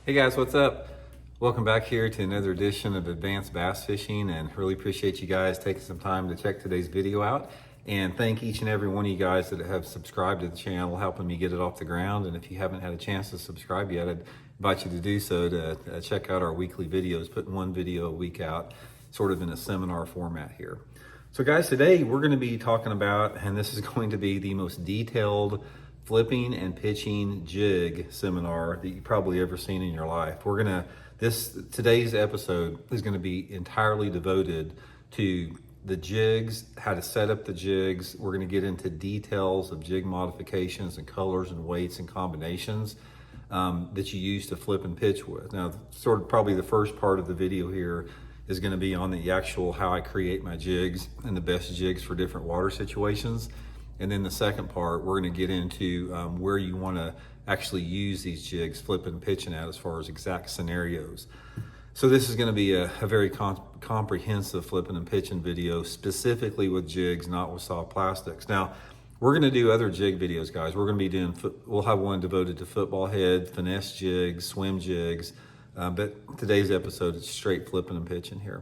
Hey guys, what's up? Welcome back here to another edition of Advanced Bass Fishing, and really appreciate you guys taking some time to check today's video out. And thank each and every one of you guys that have subscribed to the channel, helping me get it off the ground. And if you haven't had a chance to subscribe yet, I'd invite you to do so to check out our weekly videos, putting one video a week out, sort of in a seminar format here. So guys, today we're going to be talking about, and this is going to be the most detailed flipping and pitching jig seminar that you've probably ever seen in your life. Today's episode is going to be entirely devoted to the jigs, how to set up the jigs. We're going to get into details of jig modifications and colors and weights and combinations that you use to flip and pitch with. Now, sort of probably the first part of the video here is going to be on the actual how I create my jigs and the best jigs for different water situations. And then the second part, we're going to get into where you want to actually use these jigs, flipping and pitching at, as far as exact scenarios. So this is going to be a very comprehensive flipping and pitching video, specifically with jigs, not with soft plastics. Now, we're going to do other jig videos, guys. We're going to be doing, we'll have one devoted to football head, finesse jigs, swim jigs, but today's episode is straight flipping and pitching here.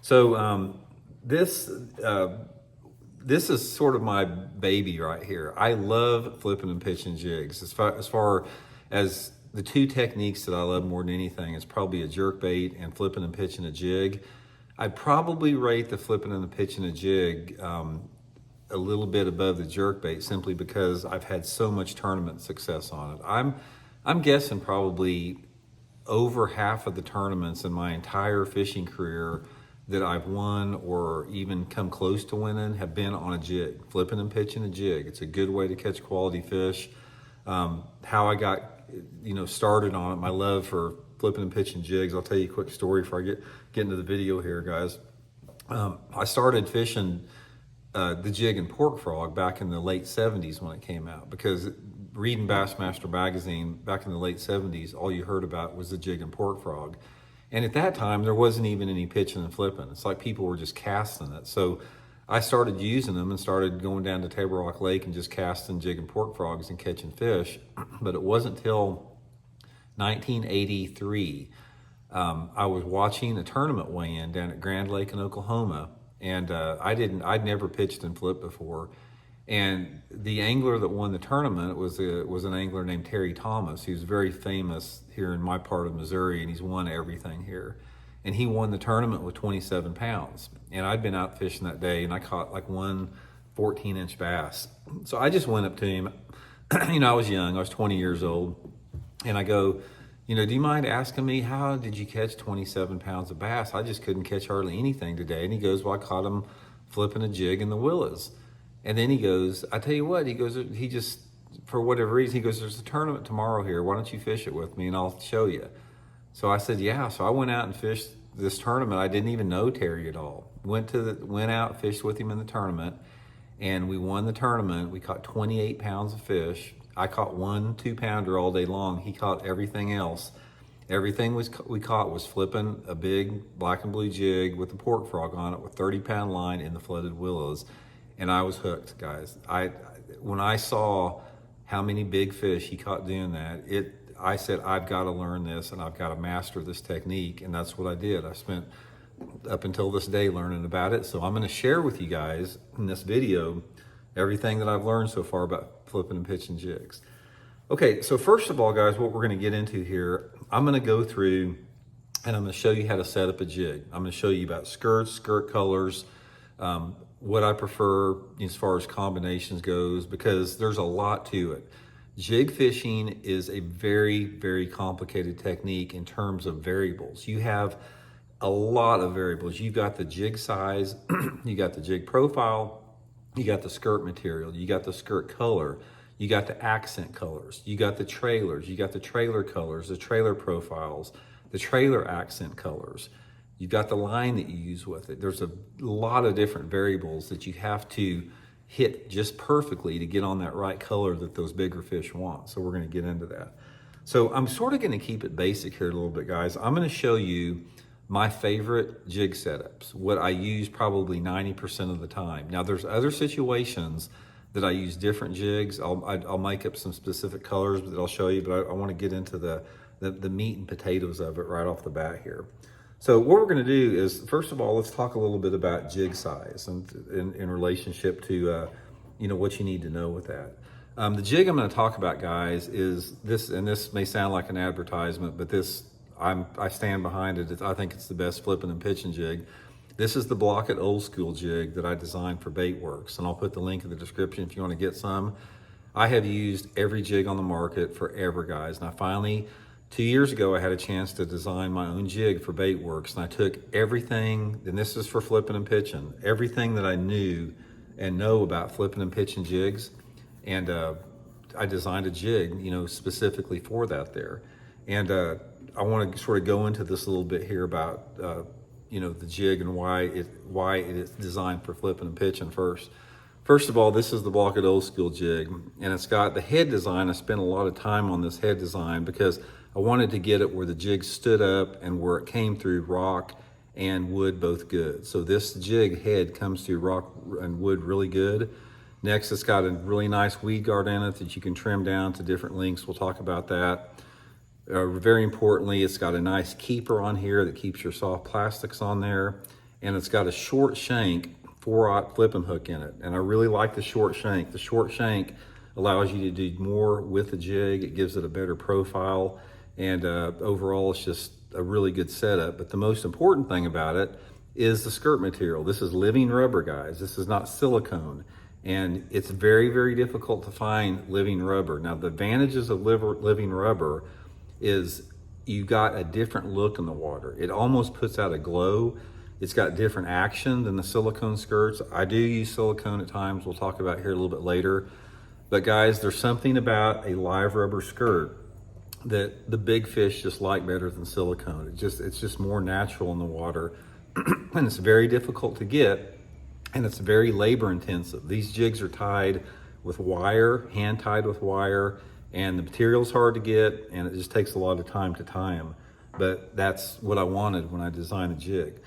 So this is sort of my baby right here. I love flipping and pitching jigs. As far as the two techniques that I love more than anything, is probably a jerk bait and flipping and pitching a jig. I'd probably rate the flipping and the pitching a jig a little bit above the jerk bait, simply because I've had so much tournament success on it. I'm guessing probably over half of the tournaments in my entire fishing career that I've won or even come close to winning have been on a jig, flipping and pitching a jig. It's a good way to catch quality fish. How I got, started on it, my love for flipping and pitching jigs. I'll tell you a quick story before I get into the video here, guys. I started fishing the jig and pork frog back in the late 70s when it came out, because reading Bassmaster magazine back in the late 70s, all you heard about was the jig and pork frog. And at that time, there wasn't even any pitching and flipping. It's like people were just casting it. So I started using them and started going down to Table Rock Lake and just casting jig and pork frogs and catching fish. But it wasn't till 1983, I was watching a tournament weigh-in down at Grand Lake in Oklahoma. And I'd never pitched and flipped before. And the angler that won the tournament was an angler named Terry Thomas. He was very famous here in my part of Missouri, and he's won everything here. And he won the tournament with 27 pounds. And I'd been out fishing that day, and I caught like one 14-inch bass. So I just went up to him. I was young. I was 20 years old. And I go, do you mind asking me, how did you catch 27 pounds of bass? I just couldn't catch hardly anything today. And he goes, well, I caught him flipping a jig in the willows. And then he goes, I tell you what, he goes, he just, for whatever reason, he goes, there's a tournament tomorrow here. Why don't you fish it with me and I'll show you? So I said, yeah. So I went out and fished this tournament. I didn't even know Terry at all. Went out, fished with him in the tournament, and we won the tournament. We caught 28 pounds of fish. I caught one 2-pounder all day long. He caught everything else. Everything we caught was flipping a big black and blue jig with a pork frog on it with 30-pound line in the flooded willows. And I was hooked, guys. When I saw how many big fish he caught doing that, I said, I've got to learn this and I've got to master this technique. And that's what I did. I spent up until this day learning about it. So I'm going to share with you guys in this video everything that I've learned so far about flipping and pitching jigs. Okay, so first of all, guys, what we're going to get into here, I'm going to go through and I'm going to show you how to set up a jig. I'm going to show you about skirts, skirt colors, what I prefer as far as combinations goes, because there's a lot to it. Jig fishing is a very, very complicated technique in terms of variables. You have a lot of variables. You've got the jig size, you got the jig profile, you got the skirt material, you got the skirt color, you got the accent colors, you got the trailers, you got the trailer colors, the trailer profiles, the trailer accent colors. You've got the line that you use with it. There's a lot of different variables that you have to hit just perfectly to get on that right color that those bigger fish want. So we're going to get into that. So I'm sort of going to keep it basic here a little bit, guys. I'm going to show you my favorite jig setups, what I use probably 90% of the time. Now, there's other situations that I use different jigs. I'll make up some specific colors that I'll show you, but I want to get into the the meat and potatoes of it right off the bat here. So what we're going to do is, first of all, let's talk a little bit about jig size and in relationship to, what you need to know with that. The jig I'm going to talk about, guys, is this, and this may sound like an advertisement, but I stand behind it. I think it's the best flipping and pitching jig. This is the Block-It Old School jig that I designed for Baitworks, and I'll put the link in the description if you want to get some. I have used every jig on the market forever, guys, and I finally, 2 years ago, I had a chance to design my own jig for Baitworks, and I took everything, and this is for flipping and pitching, everything that I knew and know about flipping and pitching jigs, and I designed a jig, specifically for that there. And I want to sort of go into this a little bit here about, the jig and why it is designed for flipping and pitching first. First of all, this is the Block-It Old School jig, and it's got the head design. I spent a lot of time on this head design because I wanted to get it where the jig stood up and where it came through rock and wood both good. So this jig head comes through rock and wood really good. Next, it's got a really nice weed guard in it that you can trim down to different lengths. We'll talk about that. Very importantly, it's got a nice keeper on here that keeps your soft plastics on there. And it's got a short shank 4/0 flipping hook in it. And I really like the short shank. The short shank allows you to do more with the jig. It gives it a better profile. And overall, it's just a really good setup. But the most important thing about it is the skirt material. This is living rubber, guys. This is not silicone. And it's very, very difficult to find living rubber. Now, the advantages of living rubber is you got a different look in the water. It almost puts out a glow. It's got different action than the silicone skirts. I do use silicone at times. We'll talk about here a little bit later. But guys, there's something about a live rubber skirt that the big fish just like better than silicone. It's just more natural in the water. And it's very difficult to get, and it's very labor intensive. These jigs are tied with wire, hand tied with wire, and the material's hard to get, and it just takes a lot of time to tie them. But that's what I wanted when I designed the jig.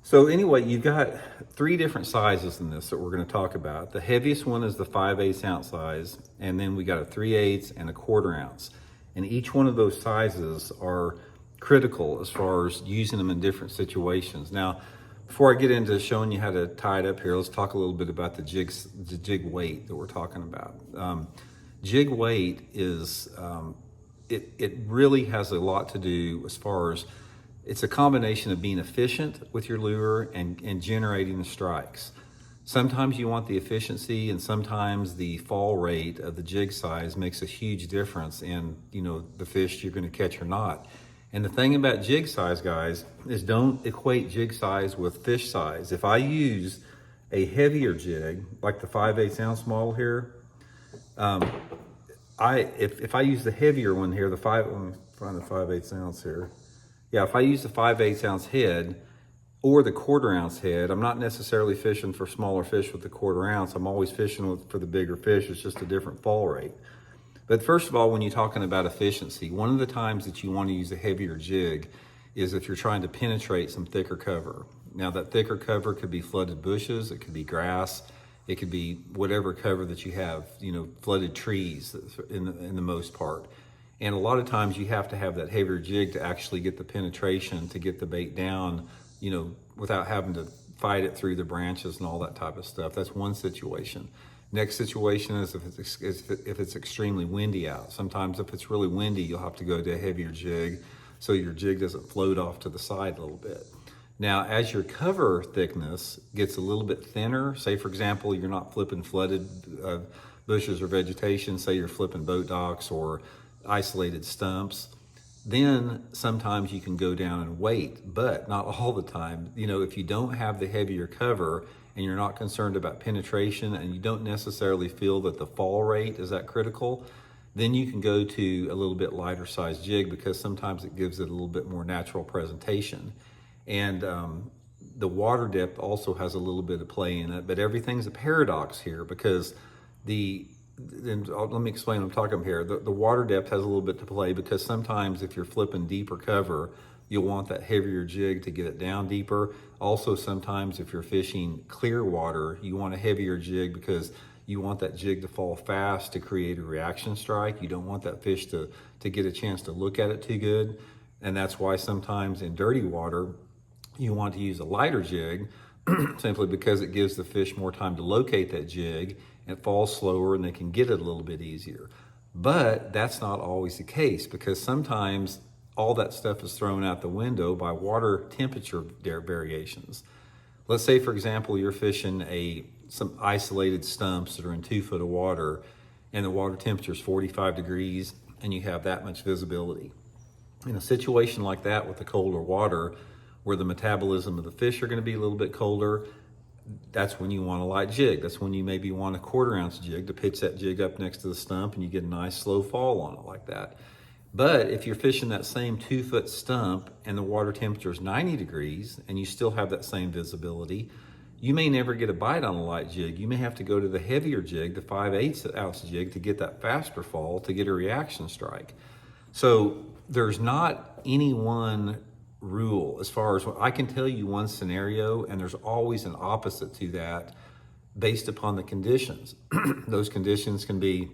So anyway, you've got 3 different sizes in this that we're going to talk about. The heaviest one is the 5/8 ounce size, and then we got a 3/8 and a 1/4 ounce. And each one of those sizes are critical as far as using them in different situations. Now, before I get into showing you how to tie it up here, let's talk a little bit about the jig weight that we're talking about. Jig weight is, it really has a lot to do as far as, it's a combination of being efficient with your lure and generating the strikes. Sometimes you want the efficiency, and sometimes the fall rate of the jig size makes a huge difference in, the fish you're going to catch or not. And the thing about jig size, guys, is don't equate jig size with fish size. If I use a heavier jig, like the 5/8 ounce model here, if I use the heavier one here, let me find the 5/8 ounce here. Yeah, if I use the 5/8 ounce head or the 1/4 ounce head, I'm not necessarily fishing for smaller fish with the 1/4 ounce. I'm always fishing for the bigger fish. It's just a different fall rate. But first of all, when you're talking about efficiency, one of the times that you want to use a heavier jig is if you're trying to penetrate some thicker cover. Now, that thicker cover could be flooded bushes, it could be grass, it could be whatever cover that you have, flooded trees in the most part. And a lot of times you have to have that heavier jig to actually get the penetration, to get the bait down, without having to fight it through the branches and all that type of stuff. That's one situation. Next situation is if it's extremely windy out. Sometimes if it's really windy, you'll have to go to a heavier jig so your jig doesn't float off to the side a little bit. Now, as your cover thickness gets a little bit thinner, say for example, you're not flipping flooded bushes or vegetation, say you're flipping boat docks or isolated stumps, then sometimes you can go down and weight, but not all the time. If you don't have the heavier cover and you're not concerned about penetration and you don't necessarily feel that the fall rate is that critical, then you can go to a little bit lighter size jig because sometimes it gives it a little bit more natural presentation. And the water depth also has a little bit of play in it, but everything's a paradox here because let me explain what I'm talking about here. The water depth has a little bit to play because sometimes if you're flipping deeper cover, you'll want that heavier jig to get it down deeper. Also, sometimes if you're fishing clear water, you want a heavier jig because You want that jig to fall fast to create a reaction strike. You don't want that fish to get a chance to look at it too good. And that's why sometimes in dirty water, you want to use a lighter jig simply because it gives the fish more time to locate that jig. It falls slower and they can get it a little bit easier. But that's not always the case, because sometimes all that stuff is thrown out the window by water temperature variations. Let's say, for example, you're fishing some isolated stumps that are in 2 foot of water and the water temperature is 45 degrees and you have that much visibility. In a situation like that with the colder water, where the metabolism of the fish are going to be a little bit colder, that's when you want a light jig. That's when you maybe want a 1/4 ounce jig to pitch that jig up next to the stump and you get a nice slow fall on it like that. But if you're fishing that same 2 foot stump and the water temperature is 90 degrees and you still have that same visibility, you may never get a bite on a light jig. You may have to go to the heavier jig, the 5/8 ounce jig, to get that faster fall, to get a reaction strike. So there's not any one rule as far as I can tell you one scenario, and there's always an opposite to that based upon the conditions. Those conditions can be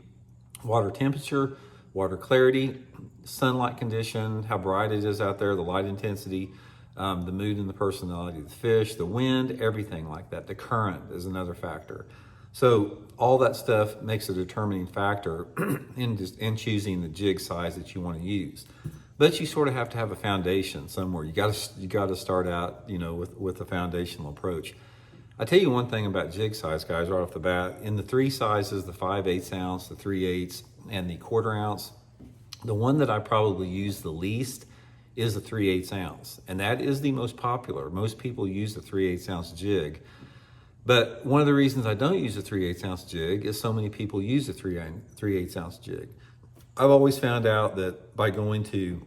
water temperature, water clarity, sunlight condition, how bright it is out there, the light intensity, the mood and the personality of the fish, the wind, everything like that. The current is another factor. So all that stuff makes a determining factor in choosing the jig size that you want to use. But you sort of have to have a foundation somewhere. You got to start out, with a foundational approach. I tell you one thing about jig size, guys, right off the bat. In the 3 sizes, the 5/8 ounce, the 3/8, and the 1/4 ounce, the one that I probably use the least is the 3/8 ounce, and that is the most popular. Most people use the 3/8 ounce jig. But one of the reasons I don't use a 3/8 ounce jig is so many people use a 3/8 ounce jig. I've always found out that by going to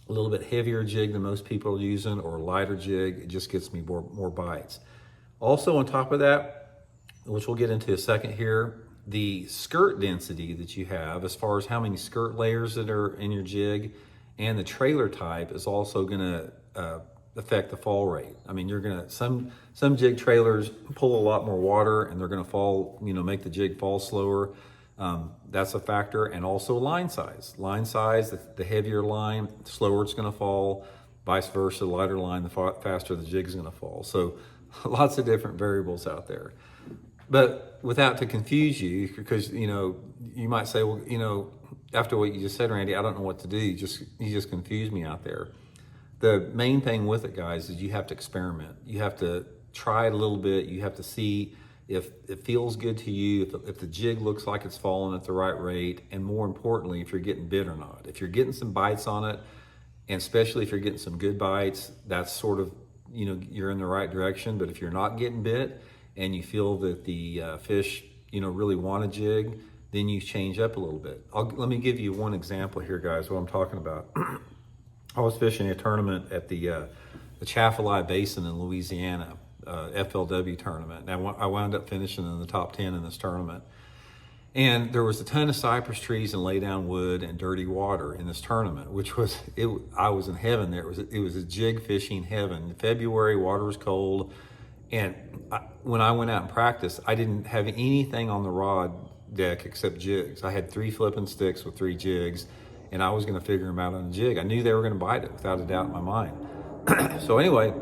a little bit heavier jig than most people are using, or a lighter jig, it just gets me more bites. Also, on top of that, which we'll get into a second here, the skirt density that you have, as far as how many skirt layers that are in your jig, and the trailer type is also going to affect the fall rate. I mean, some jig trailers pull a lot more water and they're going to fall, make the jig fall slower. That's a factor. And also line size. Line size, the heavier line, the slower it's going to fall. Vice versa, the lighter line, the faster the jig is going to fall. So lots of different variables out there. But without to confuse you, because, you might say, well, after what you just said, Randy, I don't know what to do. You just confused me out there. The main thing with it, guys, is you have to experiment. You have to try it a little bit. You have to see if it feels good to you, if the jig looks like it's falling at the right rate, and more importantly, if you're getting bit or not. If you're getting some bites on it, and especially if you're getting some good bites, that's sort of, you're in the right direction. But if you're not getting bit and you feel that the fish, really want a jig, then you change up a little bit. Let me give you one example here, guys, what I'm talking about. I was fishing a tournament at the Chaffalay Basin in Louisiana, FLW tournament. And I wound up finishing in the top 10 in this tournament. And there was a ton of cypress trees and lay down wood and dirty water in this tournament, which was, I was in heaven there. It was a jig fishing heaven. In February, water was cold. And when I went out and practiced, I didn't have anything on the rod deck except jigs. I had 3 flipping sticks with 3 jigs, and I was going to figure them out on a jig. I knew they were going to bite it without a doubt in my mind. So anyway,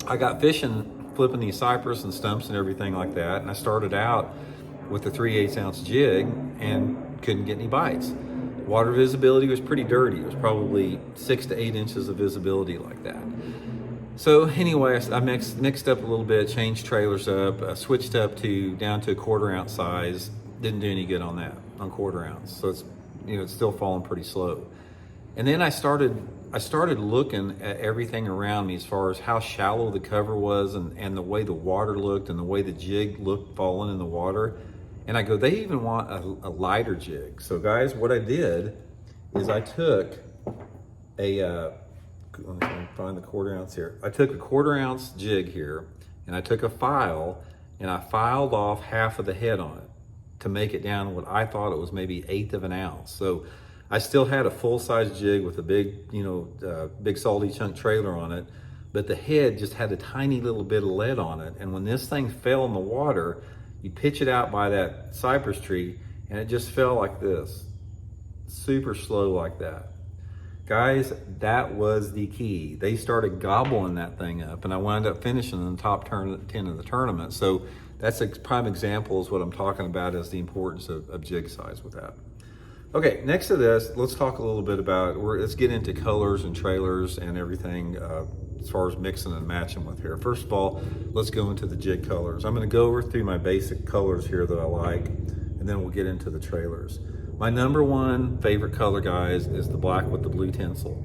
I got fishing, flipping these cypress and stumps and everything like that, and I started out with the 3/8 ounce jig and couldn't get any bites. Water visibility was pretty dirty. It was probably 6 to 8 inches of visibility like that. So anyway, I mixed up a little bit, changed trailers up, switched up down to a 1/4 ounce size. Didn't do any good on that, on 1/4 ounce. So it's still falling pretty slow. And then I started looking at everything around me as far as how shallow the cover was and the way the water looked and the way the jig looked falling in the water. And I go, they even want a lighter jig. So guys, what I did is I took let me find the 1/4 ounce here. I took a 1/4 ounce jig here, and I took a file, and I filed off half of the head on it to make it down what I thought it was maybe 1/8 of an ounce. So I still had a full-size jig with a big salty chunk trailer on it, but the head just had a tiny little bit of lead on it. And when this thing fell in the water, You pitch it out by that cypress tree and it just fell like this, super slow like that. Guys, that was the key. They started gobbling that thing up, and I wound up finishing in the top 10 of the tournament. So that's a prime example is what I'm talking about, is the importance of jig size with that. Okay, next to this, let's talk a little bit about, let's get into colors and trailers and everything as far as mixing and matching with here. First of all, let's go into the jig colors. I'm gonna go over through my basic colors here that I like, and then we'll get into the trailers. My number one favorite color, guys, is the black with the blue tinsel.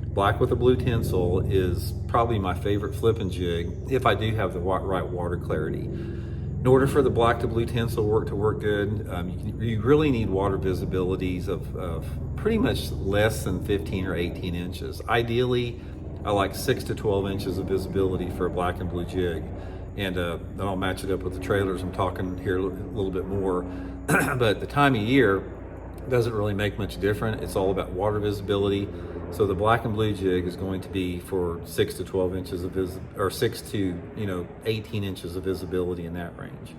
Black with the blue tinsel is probably my favorite flipping jig if I do have the right water clarity. In order for the black to blue tinsel to work good, you really need water visibilities of pretty much less than 15 or 18 inches. Ideally, I like 6 to 12 inches of visibility for a black and blue jig. And then I'll match it up with the trailers. I'm talking here a little bit more. But the time of year doesn't really make much difference. It's all about water visibility. So the black and blue jig is going to be for 6 to 12 inches of or 6 to 18 inches of visibility in that range.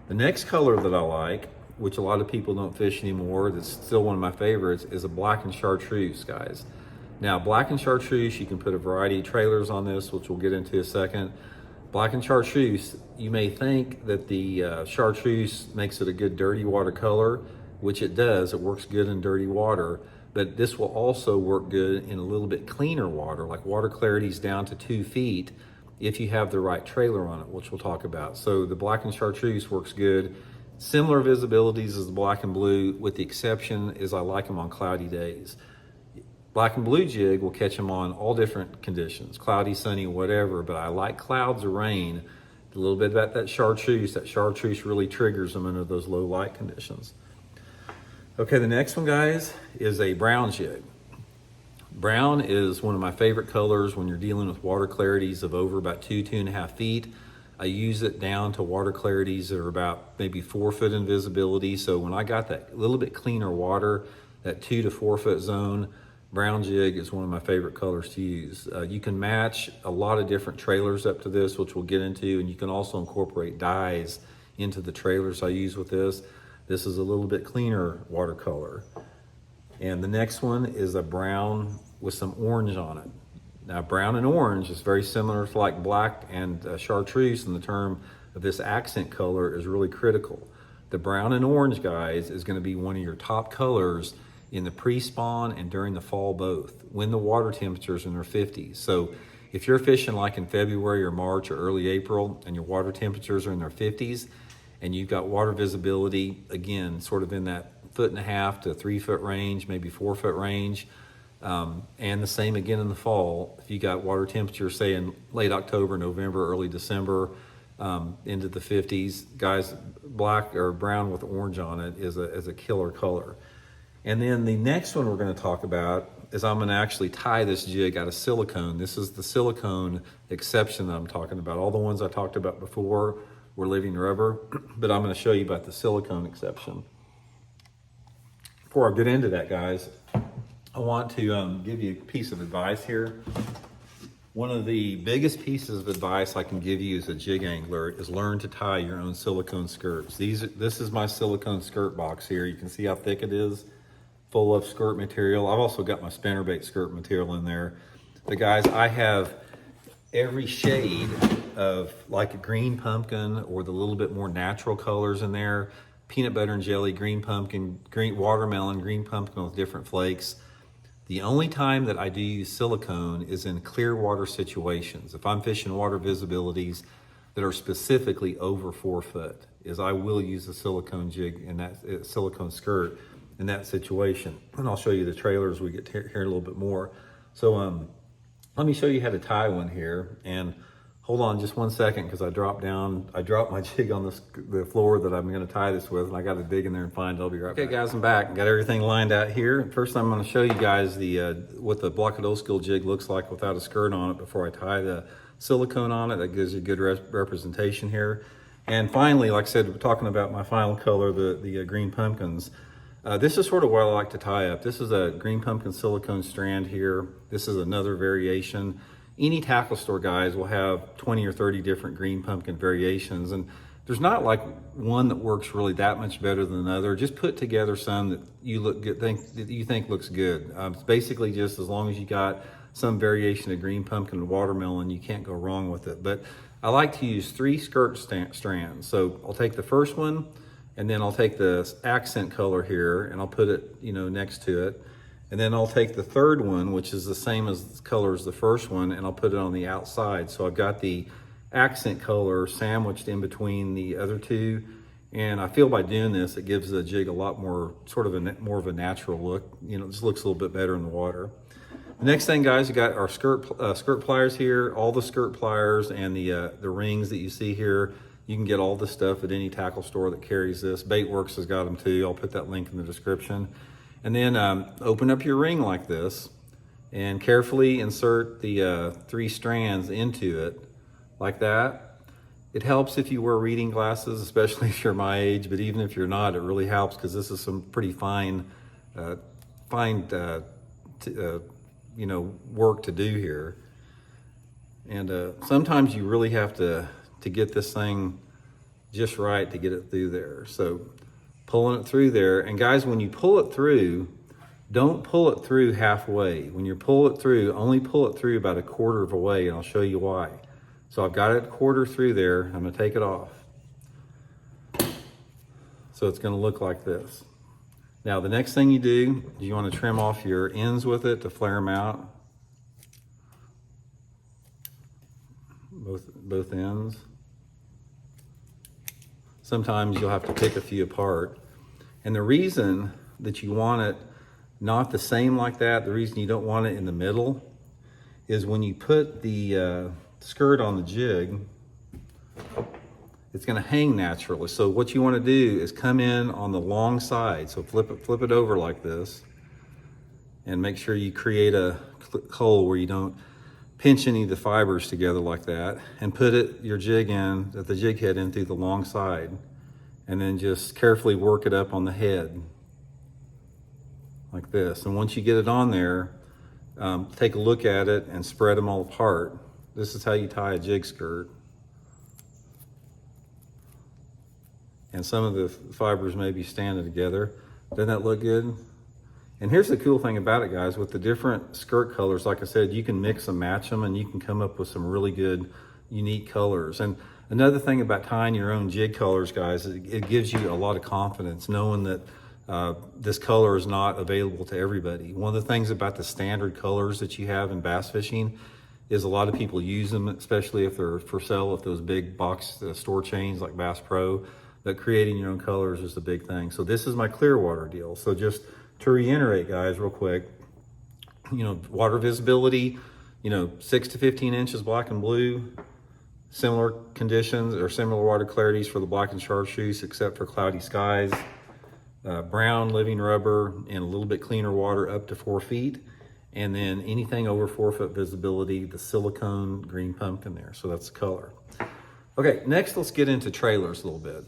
The next color that I like, which a lot of people don't fish anymore, that's still one of my favorites, is a black and chartreuse, guys. Now, black and chartreuse, you can put a variety of trailers on this, which we'll get into in a second. Black and chartreuse, you may think that the chartreuse makes it a good dirty water color, which it does. It works good in dirty water, but this will also work good in a little bit cleaner water, like water clarities down to 2 feet, if you have the right trailer on it, which we'll talk about. So the black and chartreuse works good. Similar visibilities as the black and blue, with the exception is I like them on cloudy days. Black and blue jig will catch them on all different conditions, cloudy, sunny, whatever, but I like clouds or rain. A little bit about that chartreuse really triggers them under those low light conditions. Okay, the next one, guys, is a brown jig. Brown is one of my favorite colors when you're dealing with water clarities of over about 2.5 feet. I use it down to water clarities that are about maybe 4 foot in visibility. So when I got that little bit cleaner water, that 2 to 4 foot zone, brown jig is one of my favorite colors to use. You can match a lot of different trailers up to this, which we'll get into, and you can also incorporate dyes into the trailers I use with this. This is a little bit cleaner watercolor. And the next one is a brown with some orange on it. Now, brown and orange is very similar to like black and chartreuse, and the term of this accent color is really critical. The brown and orange, guys, is gonna be one of your top colors in the pre-spawn and during the fall both, when the water temperatures are in their 50s. So if you're fishing like in February or March or early April and your water temperatures are in their 50s and you've got water visibility, again, sort of in that 1.5 to 3 foot range, maybe 4 foot range, and the same again in the fall, if you got water temperatures, say in late October, November, early December, into the 50s, guys, black or brown with orange on it is a killer color. And then the next one we're going to talk about is I'm going to actually tie this jig out of silicone. This is the silicone exception that I'm talking about. All the ones I talked about before were living rubber, but I'm going to show you about the silicone exception. Before I get into that, guys, I want to give you a piece of advice here. One of the biggest pieces of advice I can give you as a jig angler is learn to tie your own silicone skirts. This is my silicone skirt box here. You can see how thick it is, full of skirt material. I've also got my spinnerbait skirt material in there. But guys, I have every shade of like a green pumpkin or the little bit more natural colors in there. Peanut butter and jelly, green pumpkin, green watermelon, green pumpkin with different flakes. The only time that I do use silicone is in clear water situations. If I'm fishing water visibilities that are specifically over 4 foot, is I will use a silicone jig in that silicone skirt in that situation. And I'll show you the trailers as we get here a little bit more. So let me show you how to tie one here. And hold on just 1 second, because I dropped my jig on the floor that I'm gonna tie this with, and I gotta dig in there and find it. I'll be right back. Okay guys, I'm back. Got everything lined out here. First I'm gonna show you guys what the Block It Old School jig looks like without a skirt on it before I tie the silicone on it. That gives you a good representation here. And finally, like I said, we're talking about my final color, the green pumpkins. This is sort of what I like to tie up. This is a green pumpkin silicone strand here. This is another variation. Any tackle store, guys, will have 20 or 30 different green pumpkin variations, and there's not like one that works really that much better than another. Just put together some that you look good, that you think looks good. It's basically just as long as you got some variation of green pumpkin and watermelon, you can't go wrong with it. But I like to use 3 skirt strands. So I'll take the first one, and then I'll take the accent color here, and I'll put it, you know, next to it. And then I'll take the third one, which is the same as color as the first one, and I'll put it on the outside. So I've got the accent color sandwiched in between the other two. And I feel by doing this, it gives the jig a lot more, sort of more of a natural look. You know, it just looks a little bit better in the water. The next thing, guys, we got our skirt pliers here. All the skirt pliers and the rings that you see here, you can get all this stuff at any tackle store that carries this. Baitworks has got them too. I'll put that link in the description. And then open up your ring like this and carefully insert the 3 strands into it like that. It helps if you wear reading glasses, especially if you're my age, but even if you're not, it really helps because this is some pretty fine you know, work to do here. And sometimes you really have to get this thing just right to get it through there. So pulling it through there, and guys, when you pull it through, don't pull it through halfway. When you pull it through, only pull it through about 1/4 of a way, and I'll show you why. So I've got it 1/4 through there. I'm gonna take it off. So it's gonna look like this. Now, the next thing you do is you want to trim off your ends with it to flare them out. Both ends. Sometimes you'll have to pick a few apart. And the reason that you want it not the same like that, the reason you don't want it in the middle, is when you put the skirt on the jig, it's going to hang naturally. So what you want to do is come in on the long side. So flip it over like this, and make sure you create a hole where you don't pinch any of the fibers together like that, and put the jig head in through the long side, and then just carefully work it up on the head like this. And once you get it on there, take a look at it and spread them all apart. This is how you tie a jig skirt. And some of the fibers may be standing together. Doesn't that look good? And here's the cool thing about it, guys. With the different skirt colors, like I said, you can mix and match them, and you can come up with some really good, unique colors. And another thing about tying your own jig colors, guys, it gives you a lot of confidence knowing that this color is not available to everybody. One of the things about the standard colors that you have in bass fishing is a lot of people use them, especially if they're for sale at those big box store chains like Bass Pro. But creating your own colors is a big thing. So this is my Clearwater deal. So just to reiterate, guys, real quick, you know, water visibility, you know, 6 to 15 inches black and blue, similar conditions or similar water clarities for the black and chartreuse, except for cloudy skies, brown living rubber, and a little bit cleaner water up to 4 feet. And then anything over 4 foot visibility, the silicone green pumpkin there. So that's the color. Okay, next let's get into trailers a little bit.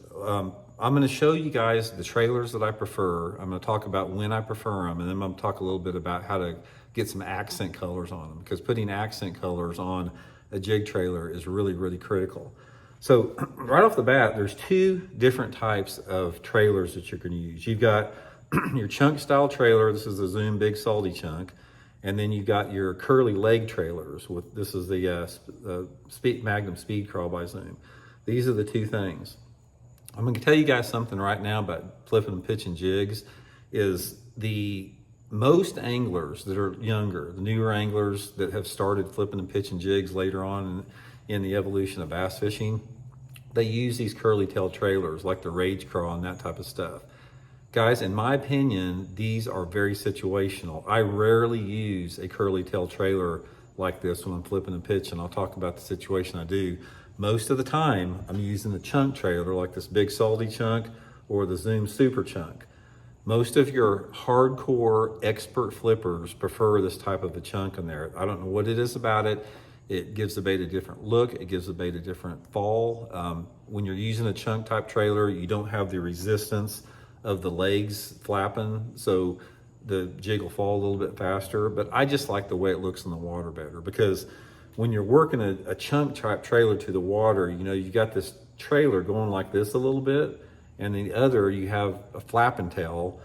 I'm going to show you guys the trailers that I prefer. I'm going to talk about when I prefer them, and then I'm going to talk a little bit about how to get some accent colors on them, because putting accent colors on a jig trailer is really, really critical. So right off the bat, there's 2 different types of trailers that you're going to use. You've got your chunk style trailer. This is the Zoom Big Salty Chunk. And then you got your curly leg trailers. This is the Magnum Speed Crawl by Zoom. These are the 2 things. I'm going to tell you guys something right now about flipping and pitching jigs. Is the most anglers that are younger, the newer anglers that have started flipping and pitching jigs later on in the evolution of bass fishing, they use these curly tail trailers like the Rage Crawl and that type of stuff. Guys, in my opinion, these are very situational. I rarely use a curly tail trailer like this when I'm flipping and pitching. I'll talk about the situation I do. Most of the time, I'm using a chunk trailer like this Big Salty Chunk or the Zoom Super Chunk. Most of your hardcore expert flippers prefer this type of a chunk in there. I don't know what it is about it. It gives the bait a different look. It gives the bait a different fall. When you're using a chunk type trailer, you don't have the resistance of the legs flapping, so the jig will fall a little bit faster. But I just like the way it looks in the water better, because when you're working a chunk type trailer to the water, you know, you've got this trailer going like this a little bit, and the other you have a flapping tail.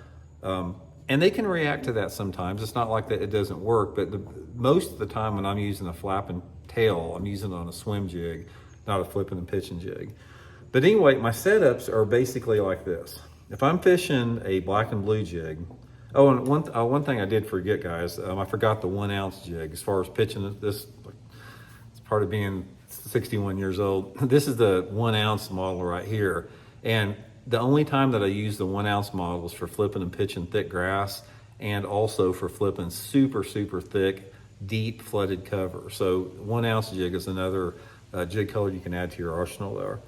And they can react to that sometimes. It's not like that it doesn't work, but most of the time when I'm using a flapping tail, I'm using it on a swim jig, not a flipping and pitching jig. But anyway, my setups are basically like this. If I'm fishing a black and blue jig, oh, and one thing I did forget, guys, I forgot the 1 ounce jig as far as pitching this. It's part of being 61 years old. This is the 1 ounce model right here. And the only time that I use the 1 ounce model is for flipping and pitching thick grass, and also for flipping super, super thick, deep flooded cover. So 1 ounce jig is another jig color you can add to your arsenal there.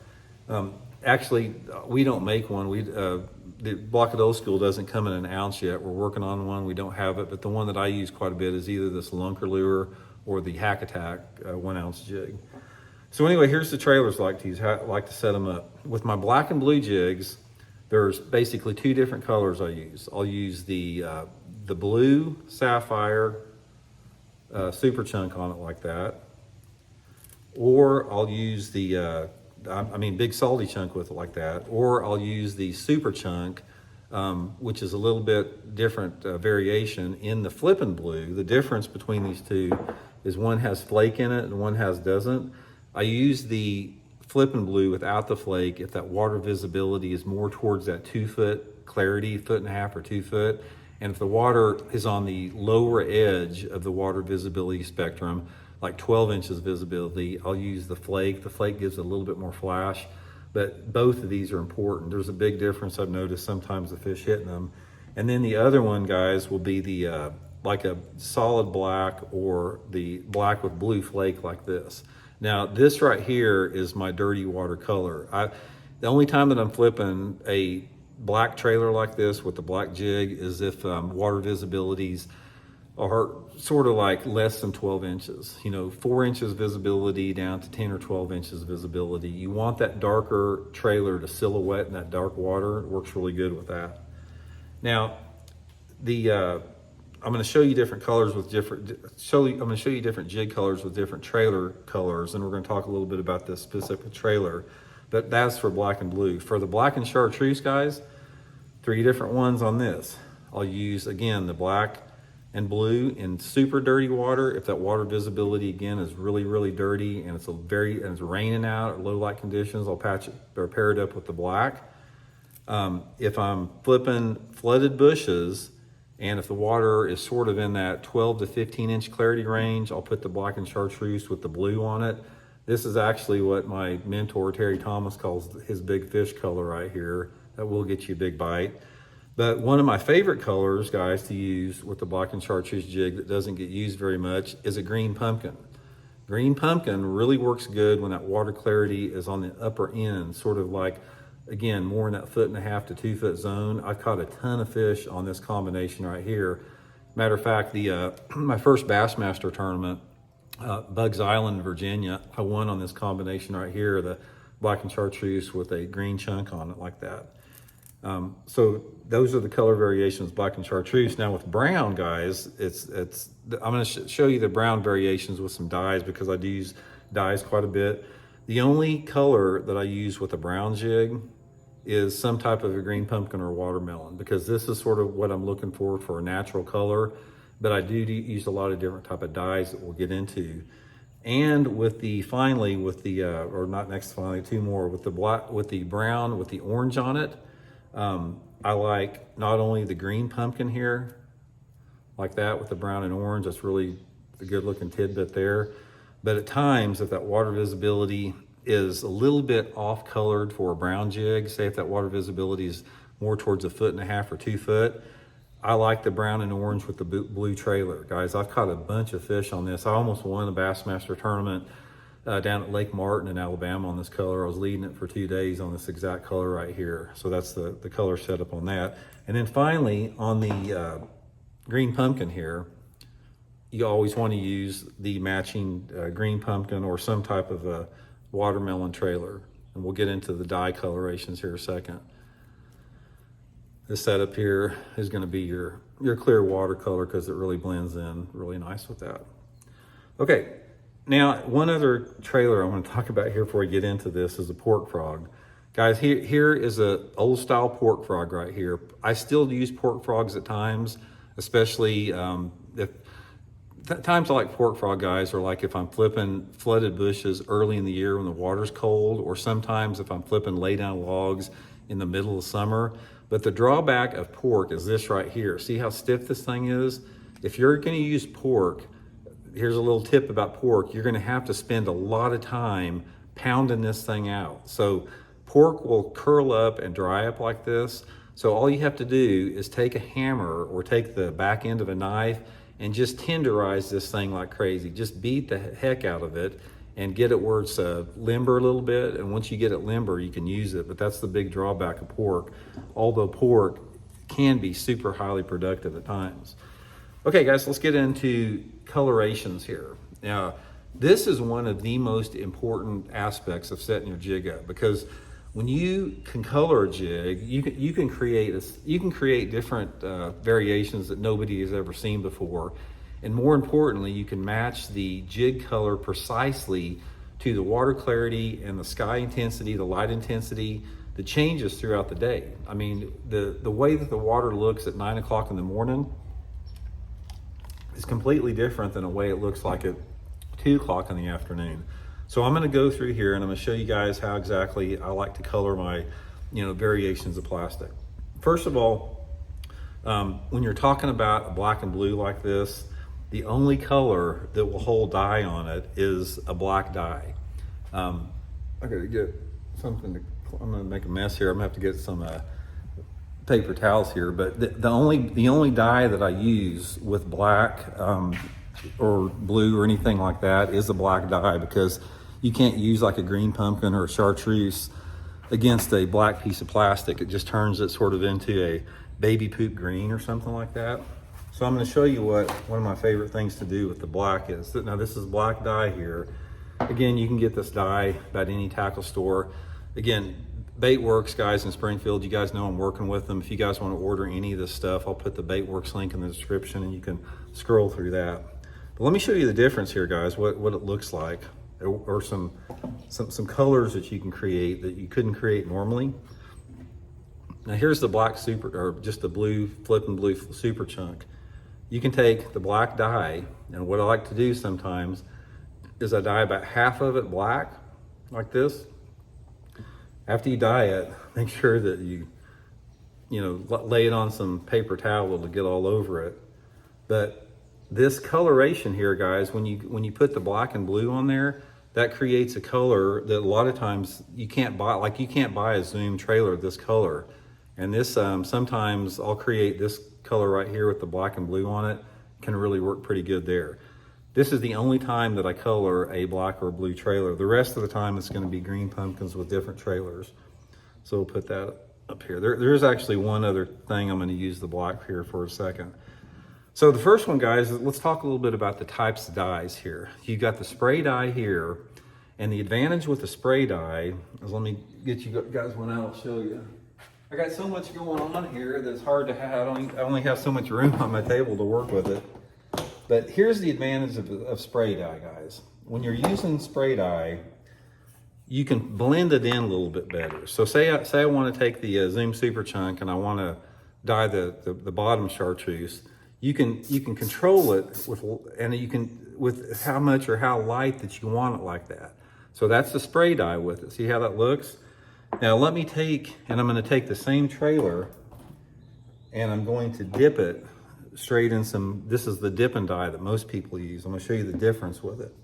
Actually, we don't make one. The Blockhead Old School doesn't come in an ounce yet. We're working on one. We don't have it, but the one that I use quite a bit is either this Lunker Lure or the Hack Attack 1 ounce jig. So anyway, here's the trailers I like to use, how I like to set them up. With my black and blue jigs, there's basically 2 different colors I use. I'll use the blue sapphire super chunk on it like that, or I'll use the big salty chunk with it like that, or I'll use the super chunk, which is a little bit different variation in the flippin' blue. The difference between these two is one has flake in it and one doesn't. I use the flippin' blue without the flake if that water visibility is more towards that 2 foot clarity, 1.5 or 2 foot. And if the water is on the lower edge of the water visibility spectrum, like 12 inches visibility, I'll use the flake. The flake gives it a little bit more flash, but both of these are important. There's a big difference I've noticed sometimes the fish hitting them. And then the other one, guys, will be the like a solid black or the black with blue flake like this. Now this right here is my dirty water color. The only time that I'm flipping a black trailer like this with the black jig is if water visibilities are sort of like less than 12 inches, 4 inches visibility down to 10 or 12 inches visibility. You want that darker trailer to silhouette in that dark water. It works really good with that. Now, I'm going to show you different colors with I'm going to show you different jig colors with different trailer colors, and we're going to talk a little bit about this specific trailer, but that's for black and blue. For the black and chartreuse, guys, 3 different ones on this. I'll use, again, the black and blue in super dirty water. If that water visibility, again, is really, really dirty and it's raining out or low light conditions, I'll patch it or pair it up with the black. If I'm flipping flooded bushes, and if the water is sort of in that 12 to 15 inch clarity range, I'll put the black and chartreuse with the blue on it. This is actually what my mentor, Terry Thomas, calls his big fish color right here. That will get you a big bite. But one of my favorite colors, guys, to use with the black and chartreuse jig that doesn't get used very much is a green pumpkin. Green pumpkin really works good when that water clarity is on the upper end, sort of like, again, more in that 1.5 to 2 foot zone. I've caught a ton of fish on this combination right here. Matter of fact, my first Bassmaster tournament, Bugs Island, Virginia, I won on this combination right here, the black and chartreuse with a green chunk on it like that. So those are the color variations, black and chartreuse. Now with brown, guys, I'm going to show you the brown variations with some dyes because I do use dyes quite a bit. The only color that I use with a brown jig is some type of a green pumpkin or watermelon, because this is sort of what I'm looking for a natural color. But I do use a lot of different type of dyes that we'll get into. And with the, finally, with the, or not next, finally, 2 more, with the black, with the brown, with the orange on it, I like not only the green pumpkin here, like that with the brown and orange, that's really a good looking tidbit there. But at times, if that water visibility is a little bit off colored for a brown jig, say if that water visibility is more towards 1.5 or 2 foot, I like the brown and orange with the blue trailer. Guys, I've caught a bunch of fish on this. I almost won the Bassmaster tournament down at Lake Martin in Alabama on this color. I was leading it for 2 days on this exact color right here. So that's the color setup on that. And then finally, on the green pumpkin here, you always want to use the matching green pumpkin or some type of a watermelon trailer. And we'll get into the dye colorations here in a second. This setup here is going to be your clear watercolor because it really blends in really nice with that. Okay, Now, one other trailer I want to talk about here before we get into this is a pork frog. Guys, here is a old style pork frog right here. I still use pork frogs at times, especially if times I like pork frog, guys, are like if I'm flipping flooded bushes early in the year when the water's cold, or sometimes if I'm flipping lay down logs in the middle of summer. But the drawback of pork is this right here. See how stiff this thing is? If you're gonna use pork, here's a little tip about pork. You're gonna have to spend a lot of time pounding this thing out. So pork will curl up and dry up like this. So all you have to do is take a hammer or take the back end of a knife and just tenderize this thing like crazy. Just beat the heck out of it and get it where it's limber a little bit. And once you get it limber, you can use it. But that's the big drawback of pork, although pork can be super highly productive at times. Okay, guys, let's get into colorations here. Now, this is one of the most important aspects of setting your jig up, because when you can color a jig, you can create different variations that nobody has ever seen before, and more importantly, you can match the jig color precisely to the water clarity and the sky intensity, the light intensity, that changes throughout the day. I mean, the way that the water looks at 9 o'clock in the morning is completely different than the way it looks like at 2 o'clock in the afternoon. So I'm gonna go through here and I'm gonna show you guys how exactly I like to color my, variations of plastic. First of all, when you're talking about a black and blue like this, the only color that will hold dye on it is a black dye. I gotta get something I'm gonna make a mess here. I'm gonna have to get some paper towels here, but the only dye that I use with black or blue or anything like that is a black dye, because you can't use like a green pumpkin or a chartreuse against a black piece of plastic. It just turns it sort of into a baby poop green or something like that. So I'm going to show you what one of my favorite things to do with the black is. Now this is black dye here. Again, you can get this dye about any tackle store. Again, Baitworks guys in Springfield, you guys know I'm working with them. If you guys want to order any of this stuff, I'll put the Baitworks link in the description and you can scroll through that. But let me show you the difference here, guys, what it looks like, or some colors that you can create that you couldn't create normally. Now here's the black super, or just the blue, flipping blue super chunk. You can take the black dye, and what I like to do sometimes is I dye about half of it black, like this. After you dye it, make sure that you lay it on some paper towel to get all over it. But this coloration here, guys, when you put the black and blue on there, that creates a color that a lot of times you can't buy. Like you can't buy a Zoom trailer this color. And this sometimes I'll create this color right here with the black and blue on it. Can really work pretty good there. This is the only time that I color a black or blue trailer. The rest of the time it's going to be green pumpkins with different trailers. So we'll put that up here. There is actually one other thing I'm going to use the black here for a second. So the first one, guys, let's talk a little bit about the types of dyes here. You got the spray dye here, and the advantage with the spray dye is, let me get you guys one out, I'll show you. I got so much going on here that it's hard to have. I only have so much room on my table to work with it. But here's the advantage of spray dye, guys. When you're using spray dye, you can blend it in a little bit better. So say I want to take the Zoom Super Chunk and I want to dye the bottom chartreuse. You can control it with how much or how light that you want it like that. So that's the spray dye with it. See how that looks? Now let me I'm going to take the same trailer and I'm going to dip it straight in some, this is the dipping dye that most people use. I'm going to show you the difference with it.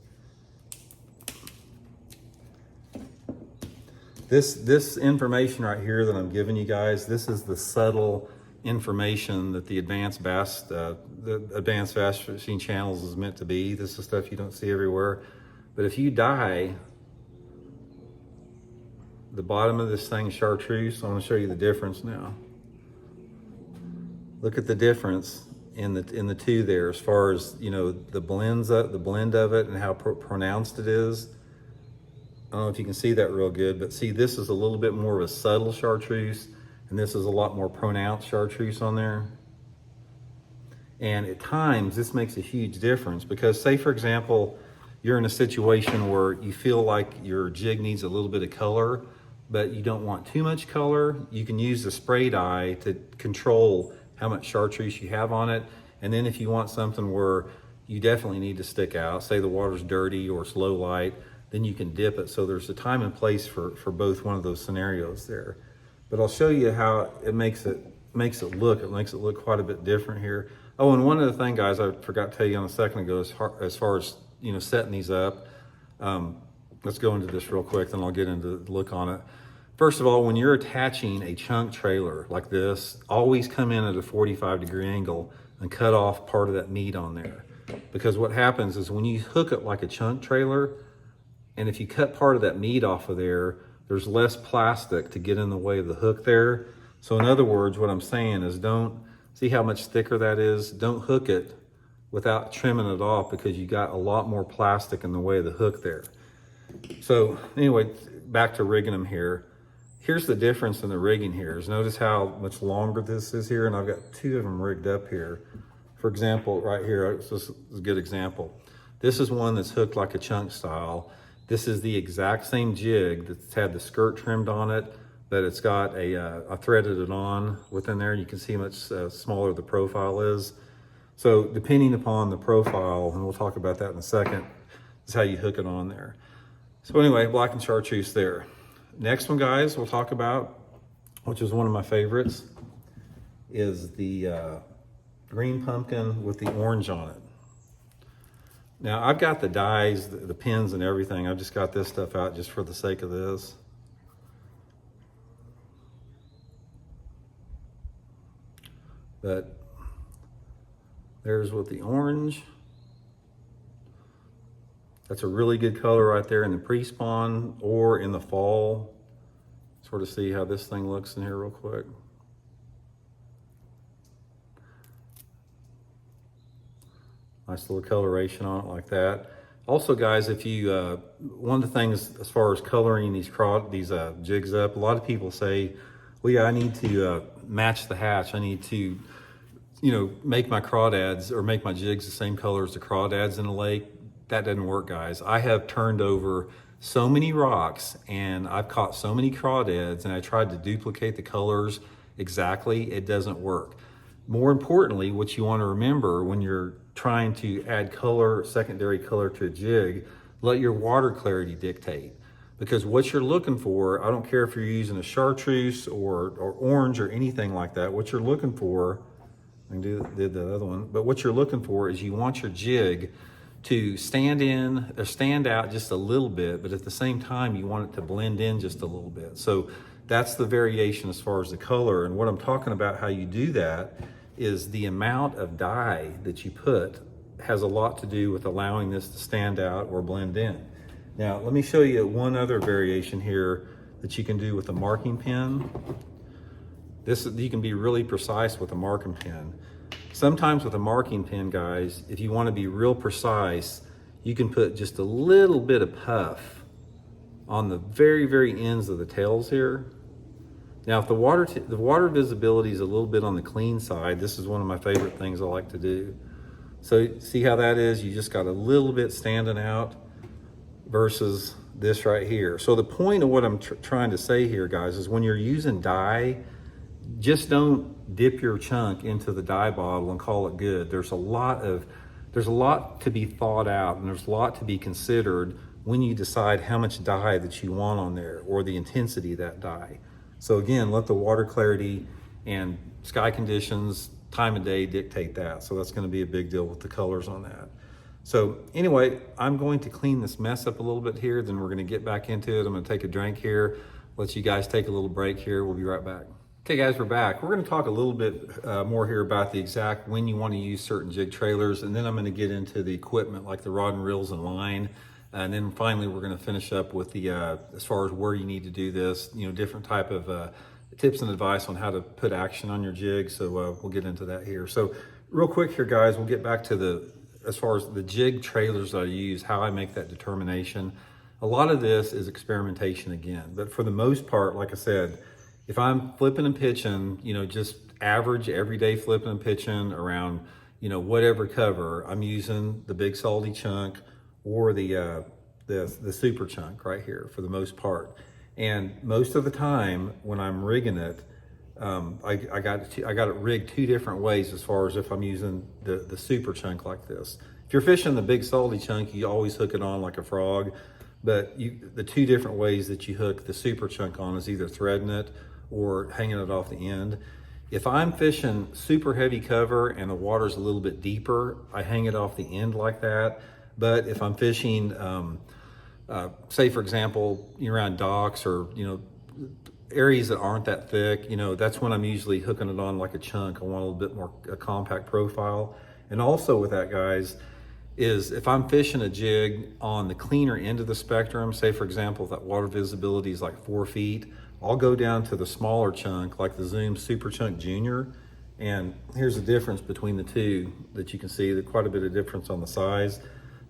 This information right here that I'm giving you guys, this is the subtle information that the Advanced Bass Fishing channels is meant to be. This is stuff you don't see everywhere. But if you dye the bottom of this thing chartreuse, I'm going to show you the difference now. Look at the difference in the two there, as far as the blend of it and how pronounced it is. I don't know if you can see that real good, but see, this is a little bit more of a subtle chartreuse, and this is a lot more pronounced chartreuse on there. And at times, this makes a huge difference, because say, for example, you're in a situation where you feel like your jig needs a little bit of color, but you don't want too much color, you can use the spray dye to control how much chartreuse you have on it. And then if you want something where you definitely need to stick out, say the water's dirty or it's low light, then you can dip it. So there's a time and place for both one of those scenarios there. But I'll show you how it makes it look quite a bit different here. Oh, and one other thing, guys, I forgot to tell you on a second ago, as far as setting these up. Let's go into this real quick, then I'll get into the look on it. First of all, when you're attaching a chunk trailer like this, always come in at a 45-degree angle and cut off part of that meat on there. Because what happens is when you hook it like a chunk trailer, and if you cut part of that meat off of there, there's less plastic to get in the way of the hook there. So in other words, what I'm saying is don't, see how much thicker that is? Don't hook it without trimming it off, because you got a lot more plastic in the way of the hook there. So anyway, back to rigging them here. Here's the difference in the rigging here. Notice how much longer this is here, and I've got two of them rigged up here. For example, right here, this is a good example. This is one that's hooked like a chunk style. This is the exact same jig that's had the skirt trimmed on it, but it's got I threaded it on within there. You can see how much smaller the profile is. So depending upon the profile, and we'll talk about that in a second, is how you hook it on there. So anyway, black and chartreuse there. Next one, guys, we'll talk about, which is one of my favorites, is the green pumpkin with the orange on it. Now, I've got the dyes, the pins and everything. I've just got this stuff out just for the sake of this. But there's with the orange. That's a really good color right there in the pre-spawn or in the fall. Sort of see how this thing looks in here real quick. Nice little coloration on it like that. Also, guys, if you, one of the things as far as coloring these jigs up, a lot of people say, well, yeah, I need to match the hatch. I need to, make my crawdads or make my jigs the same color as the crawdads in the lake. That doesn't work, guys. I have turned over so many rocks and I've caught so many crawdads, and I tried to duplicate the colors exactly. It doesn't work. More importantly, what you want to remember when you're trying to add color, secondary color to a jig, let your water clarity dictate. Because what you're looking for, I don't care if you're using a chartreuse or orange or anything like that, what you're looking for, I did the other one, but what you're looking for is you want your jig to stand in or stand out just a little bit, but at the same time, you want it to blend in just a little bit. So that's the variation as far as the color. And what I'm talking about, how you do that, is the amount of dye that you put has a lot to do with allowing this to stand out or blend in. Now, let me show you one other variation here that you can do with a marking pen. You can be really precise with a marking pen. Sometimes with a marking pen, guys, if you want to be real precise, you can put just a little bit of puff on the very, very ends of the tails here. Now, if the water visibility is a little bit on the clean side, this is one of my favorite things I like to do. So see how that is? You just got a little bit standing out versus this right here. So the point of what I'm trying to say here, guys, is when you're using dye, just don't dip your chunk into the dye bottle and call it good. There's a lot to be thought out, and there's a lot to be considered when you decide how much dye that you want on there or the intensity of that dye. So again, let the water clarity and sky conditions, time of day dictate that. So that's going to be a big deal with the colors on that. So anyway, I'm going to clean this mess up a little bit here, then we're going to get back into it. I'm going to take a drink here, let you guys take a little break here. We'll be right back. Okay, guys, we're back. We're going to talk a little bit more here about the exact when you want to use certain jig trailers, and then I'm going to get into the equipment like the rod and reels and line. And then finally, we're going to finish up with the, as far as where you need to do this, different type of tips and advice on how to put action on your jig. So we'll get into that here. So real quick here, guys, we'll get back to as far as the jig trailers that I use, how I make that determination. A lot of this is experimentation again, but for the most part, like I said, if I'm flipping and pitching, just average everyday flipping and pitching around, whatever cover, I'm using the big salty chunk or the super chunk right here for the most part. And most of the time when I'm rigging it, I got it rigged two different ways as far as if I'm using the super chunk like this. If you're fishing the big salty chunk, you always hook it on like a frog. But the two different ways that you hook the super chunk on is either threading it or hanging it off the end. If I'm fishing super heavy cover and the water's a little bit deeper, I hang it off the end like that. But if I'm fishing, say for example, you're around docks or, areas that aren't that thick, that's when I'm usually hooking it on like a chunk. I want a little bit more a compact profile. And also with that, guys, is if I'm fishing a jig on the cleaner end of the spectrum, say for example, that water visibility is like 4 feet, I'll go down to the smaller chunk, like the Zoom Super Chunk Junior. And here's the difference between the two that you can see. There's quite a bit of difference on the size.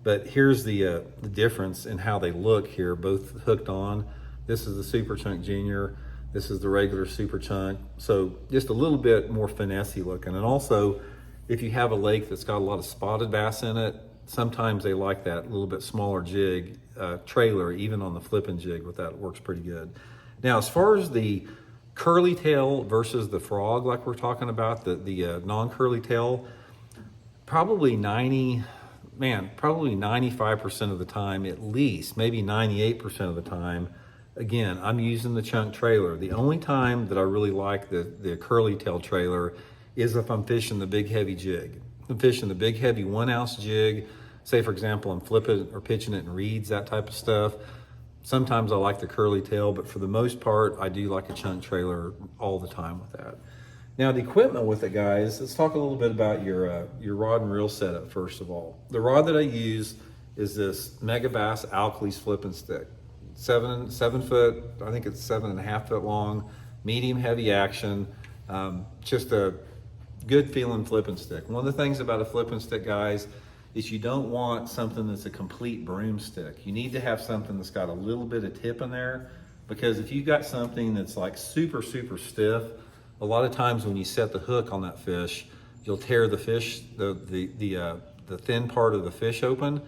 But here's the difference in how they look here, both hooked on. This is the Super Chunk Junior. This is the regular Super Chunk. So just a little bit more finessey looking. And also, if you have a lake that's got a lot of spotted bass in it, sometimes they like that little bit smaller jig trailer, even on the flipping jig with that, it works pretty good. Now, as far as the curly tail versus the frog, like we're talking about, the non-curly tail, probably 95% of the time, at least, maybe 98% of the time, again, I'm using the chunk trailer. The only time that I really like the curly tail trailer is if I'm fishing the big heavy jig. I'm fishing the big heavy 1 ounce jig. Say for example, I'm flipping or pitching it in reeds, that type of stuff. Sometimes I like the curly tail, but for the most part, I do like a chunk trailer all the time with that. Now the equipment with it, guys, let's talk a little bit about your rod and reel setup first of all. The rod that I use is this Megabass Alkalies flipping stick. 7 foot, I think it's 7.5 foot long, medium heavy action, just a good feeling flipping stick. One of the things about a flipping stick, guys, is you don't want something that's a complete broomstick. You need to have something that's got a little bit of tip in there, because if you've got something that's like super, super stiff, a lot of times when you set the hook on that fish, you'll tear the fish, the thin part of the fish open,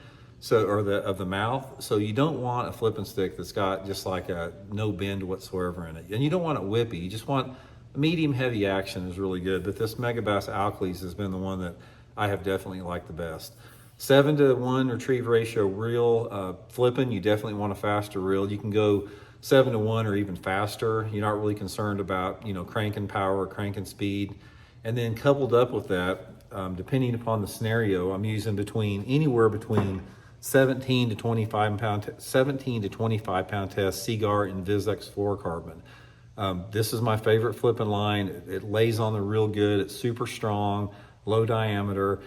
of the mouth. So you don't want a flipping stick that's got just like a no bend whatsoever in it. And you don't want it whippy. You just want a medium heavy action is really good. But this Megabass Alkalies has been the one that I have definitely liked the best. 7-to-1 retrieve ratio reel, flipping, you definitely want a faster reel. You can go 7-to-1 or even faster. You're not really concerned about, cranking power or cranking speed. And then coupled up with that, depending upon the scenario, I'm using anywhere between 17 to 25 pound test Seaguar InvizX fluorocarbon. This is my favorite flipping line. It lays on the reel good. It's super strong, low diameter.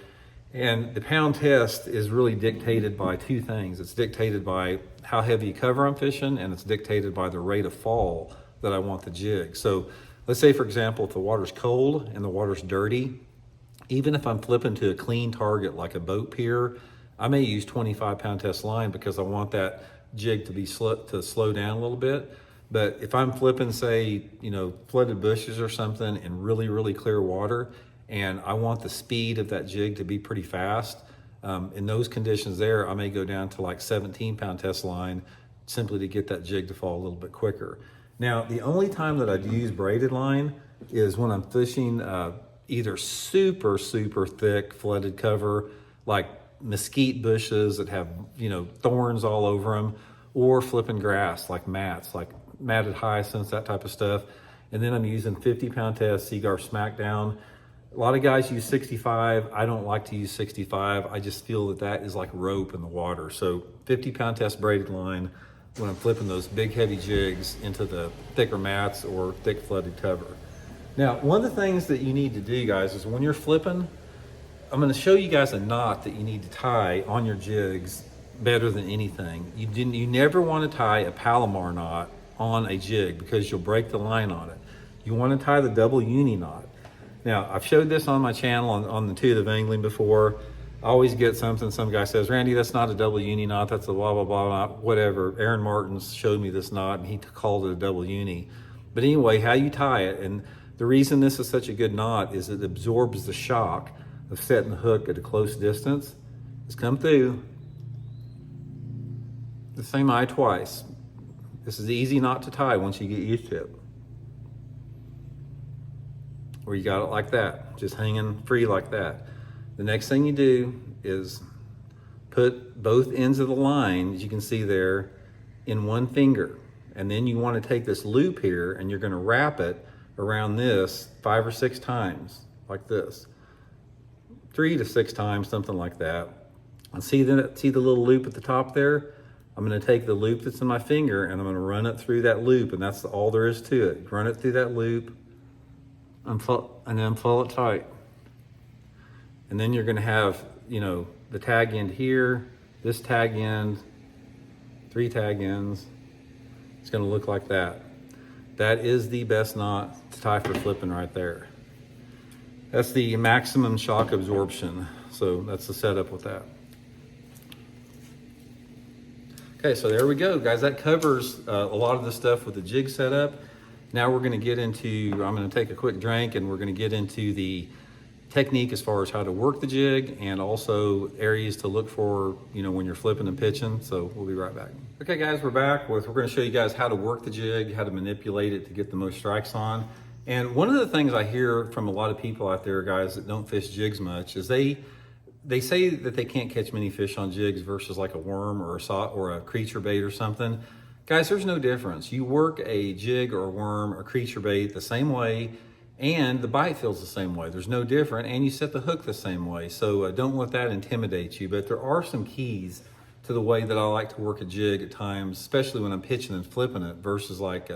And the pound test is really dictated by two things. It's dictated by how heavy cover I'm fishing, and it's dictated by the rate of fall that I want the jig. So let's say, for example, if the water's cold and the water's dirty, even if I'm flipping to a clean target like a boat pier, I may use 25 pound test line because I want that jig to slow down a little bit. But if I'm flipping, say, flooded bushes or something in really, really clear water, and I want the speed of that jig to be pretty fast, in those conditions there, I may go down to like 17 pound test line simply to get that jig to fall a little bit quicker. Now, the only time that I'd use braided line is when I'm fishing either super, super thick flooded cover, like mesquite bushes that have, thorns all over them, or flipping grass like mats, like matted hyacinths, that type of stuff. And then I'm using 50 pound test Seaguar Smackdown. A lot of guys use 65. I don't like to use 65. I just feel that is like rope in the water. So 50 pound test braided line when I'm flipping those big heavy jigs into the thicker mats or thick flooded cover. Now, one of the things that you need to do, guys, is when you're flipping, I'm going to show you guys a knot that you need to tie on your jigs better than anything. You never want to tie a Palomar knot on a jig because you'll break the line on it. You want to tie the double uni knot. Now, I've showed this on my channel on the Tooth of Angling before. I always get something, some guy says, Randy, that's not a double uni knot, that's a blah, blah, blah knot, whatever. Aaron Martins showed me this knot and he called it a double uni. But anyway, how you tie it, and the reason this is such a good knot is it absorbs the shock of setting the hook at a close distance. Just come through, the same eye twice. This is easy knot to tie once you get used to it. Or you got it like that, just hanging free like that. The next thing you do is put both ends of the line, as you can see there, in one finger. And then you want to take this loop here and you're going to wrap it around this 5 or 6 times, like this. 3 to 6 times, something like that. And see the little loop at the top there? I'm going to take the loop that's in my finger and I'm going to run it through that loop, and that's all there is to it. Run it through that loop and then pull it tight. And then you're going to have, the tag end here, this tag end, 3 tag ends. It's going to look like that. That is the best knot to tie for flipping right there. That's the maximum shock absorption. So that's the setup with that. Okay, so there we go, guys. That covers a lot of the stuff with the jig setup. Now we're going to get into, I'm going to take a quick drink and we're going to get into the technique as far as how to work the jig and also areas to look for, when you're flipping and pitching. So we'll be right back. Okay guys, we're back. We're going to show you guys how to work the jig, how to manipulate it to get the most strikes on. And one of the things I hear from a lot of people out there, guys, that don't fish jigs much, is they say that they can't catch many fish on jigs versus like a worm or a creature bait or something. Guys, there's no difference. You work a jig or a worm or creature bait the same way, and the bite feels the same way. There's no different, and you set the hook the same way. So don't let that intimidate you. But there are some keys to the way that I like to work a jig at times, especially when I'm pitching and flipping it versus like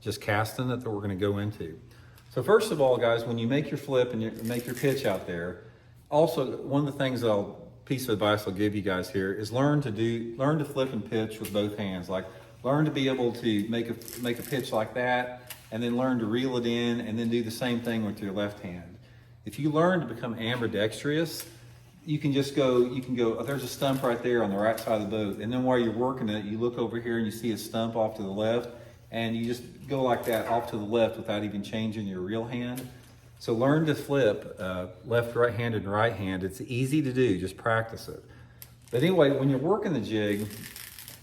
just casting it, that we're going to go into. So first of all, guys, when you make your flip and you make your pitch out there, also one of the things piece of advice I'll give you guys here is learn to flip and pitch with both hands. Like learn to be able to make a pitch like that, and then learn to reel it in, and then do the same thing with your left hand. If you learn to become ambidextrous, you can go, oh, there's a stump right there on the right side of the boat. And then while you're working it, you look over here and you see a stump off to the left, and you just go like that off to the left without even changing your reel hand. So learn to flip left, right-handed, and right hand. It's easy to do, just practice it. But anyway, when you're working the jig,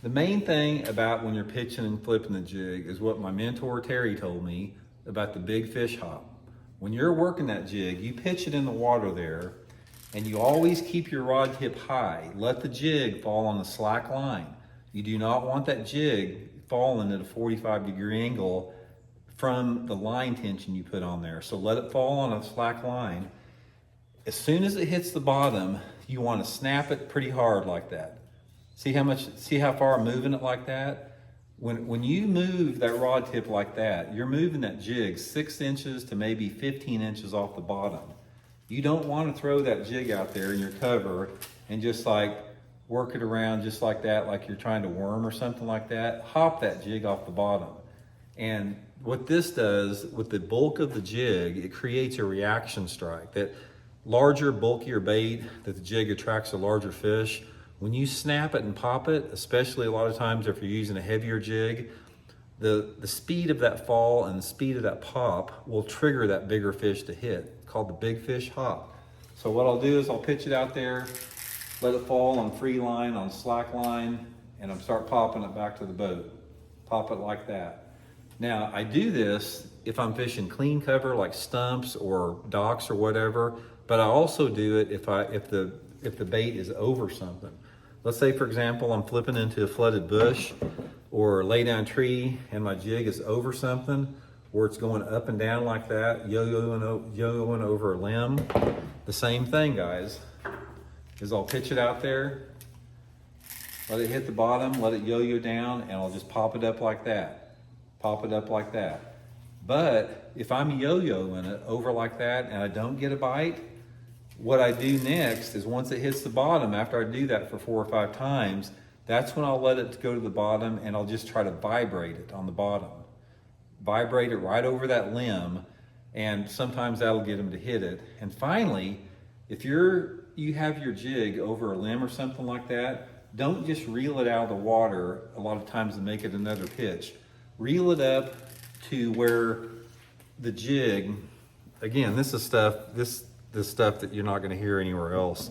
the main thing about when you're pitching and flipping the jig is what my mentor Terry told me about the big fish hop. When you're working that jig, you pitch it in the water there, and you always keep your rod tip high. Let the jig fall on the slack line. You do not want that jig falling at a 45-degree angle from the line tension you put on there. So let it fall on a slack line. As soon as it hits the bottom, you want to snap it pretty hard like that. See how far I'm moving it like that? When you move that rod tip like that, you're moving that jig 6 inches to maybe 15 inches off the bottom. You don't want to throw that jig out there in your cover and just like work it around just like that, like you're trying to worm or something like that. Hop that jig off the bottom. And what this does with the bulk of the jig, it creates a reaction strike. That larger, bulkier bait, that the jig attracts a larger fish. When you snap it and pop it, especially a lot of times if you're using a heavier jig, the speed of that fall and the speed of that pop will trigger that bigger fish to hit. It's called the big fish hop. So what I'll do is I'll pitch it out there, let it fall on free line, on slack line, and I'll start popping it back to the boat. Pop it like that. Now I do this if I'm fishing clean cover like stumps or docks or whatever, but I also do it if the bait is over something. Let's say, for example, I'm flipping into a flooded bush or lay down tree and my jig is over something, or it's going up and down like that, yo-yoing over a limb. The same thing, guys, is I'll pitch it out there, let it hit the bottom, let it yo-yo down, and I'll just pop it up like that. Pop it up like that. But if I'm yo-yoing it over like that and I don't get a bite, what I do next is once it hits the bottom, after I do that for 4 or 5 times, that's when I'll let it go to the bottom and I'll just try to vibrate it on the bottom. Vibrate it right over that limb, and sometimes that'll get them to hit it. And finally, if you have your jig over a limb or something like that, don't just reel it out of the water a lot of times to make it another pitch. Reel it up to where the jig, again, this is stuff that you're not going to hear anywhere else.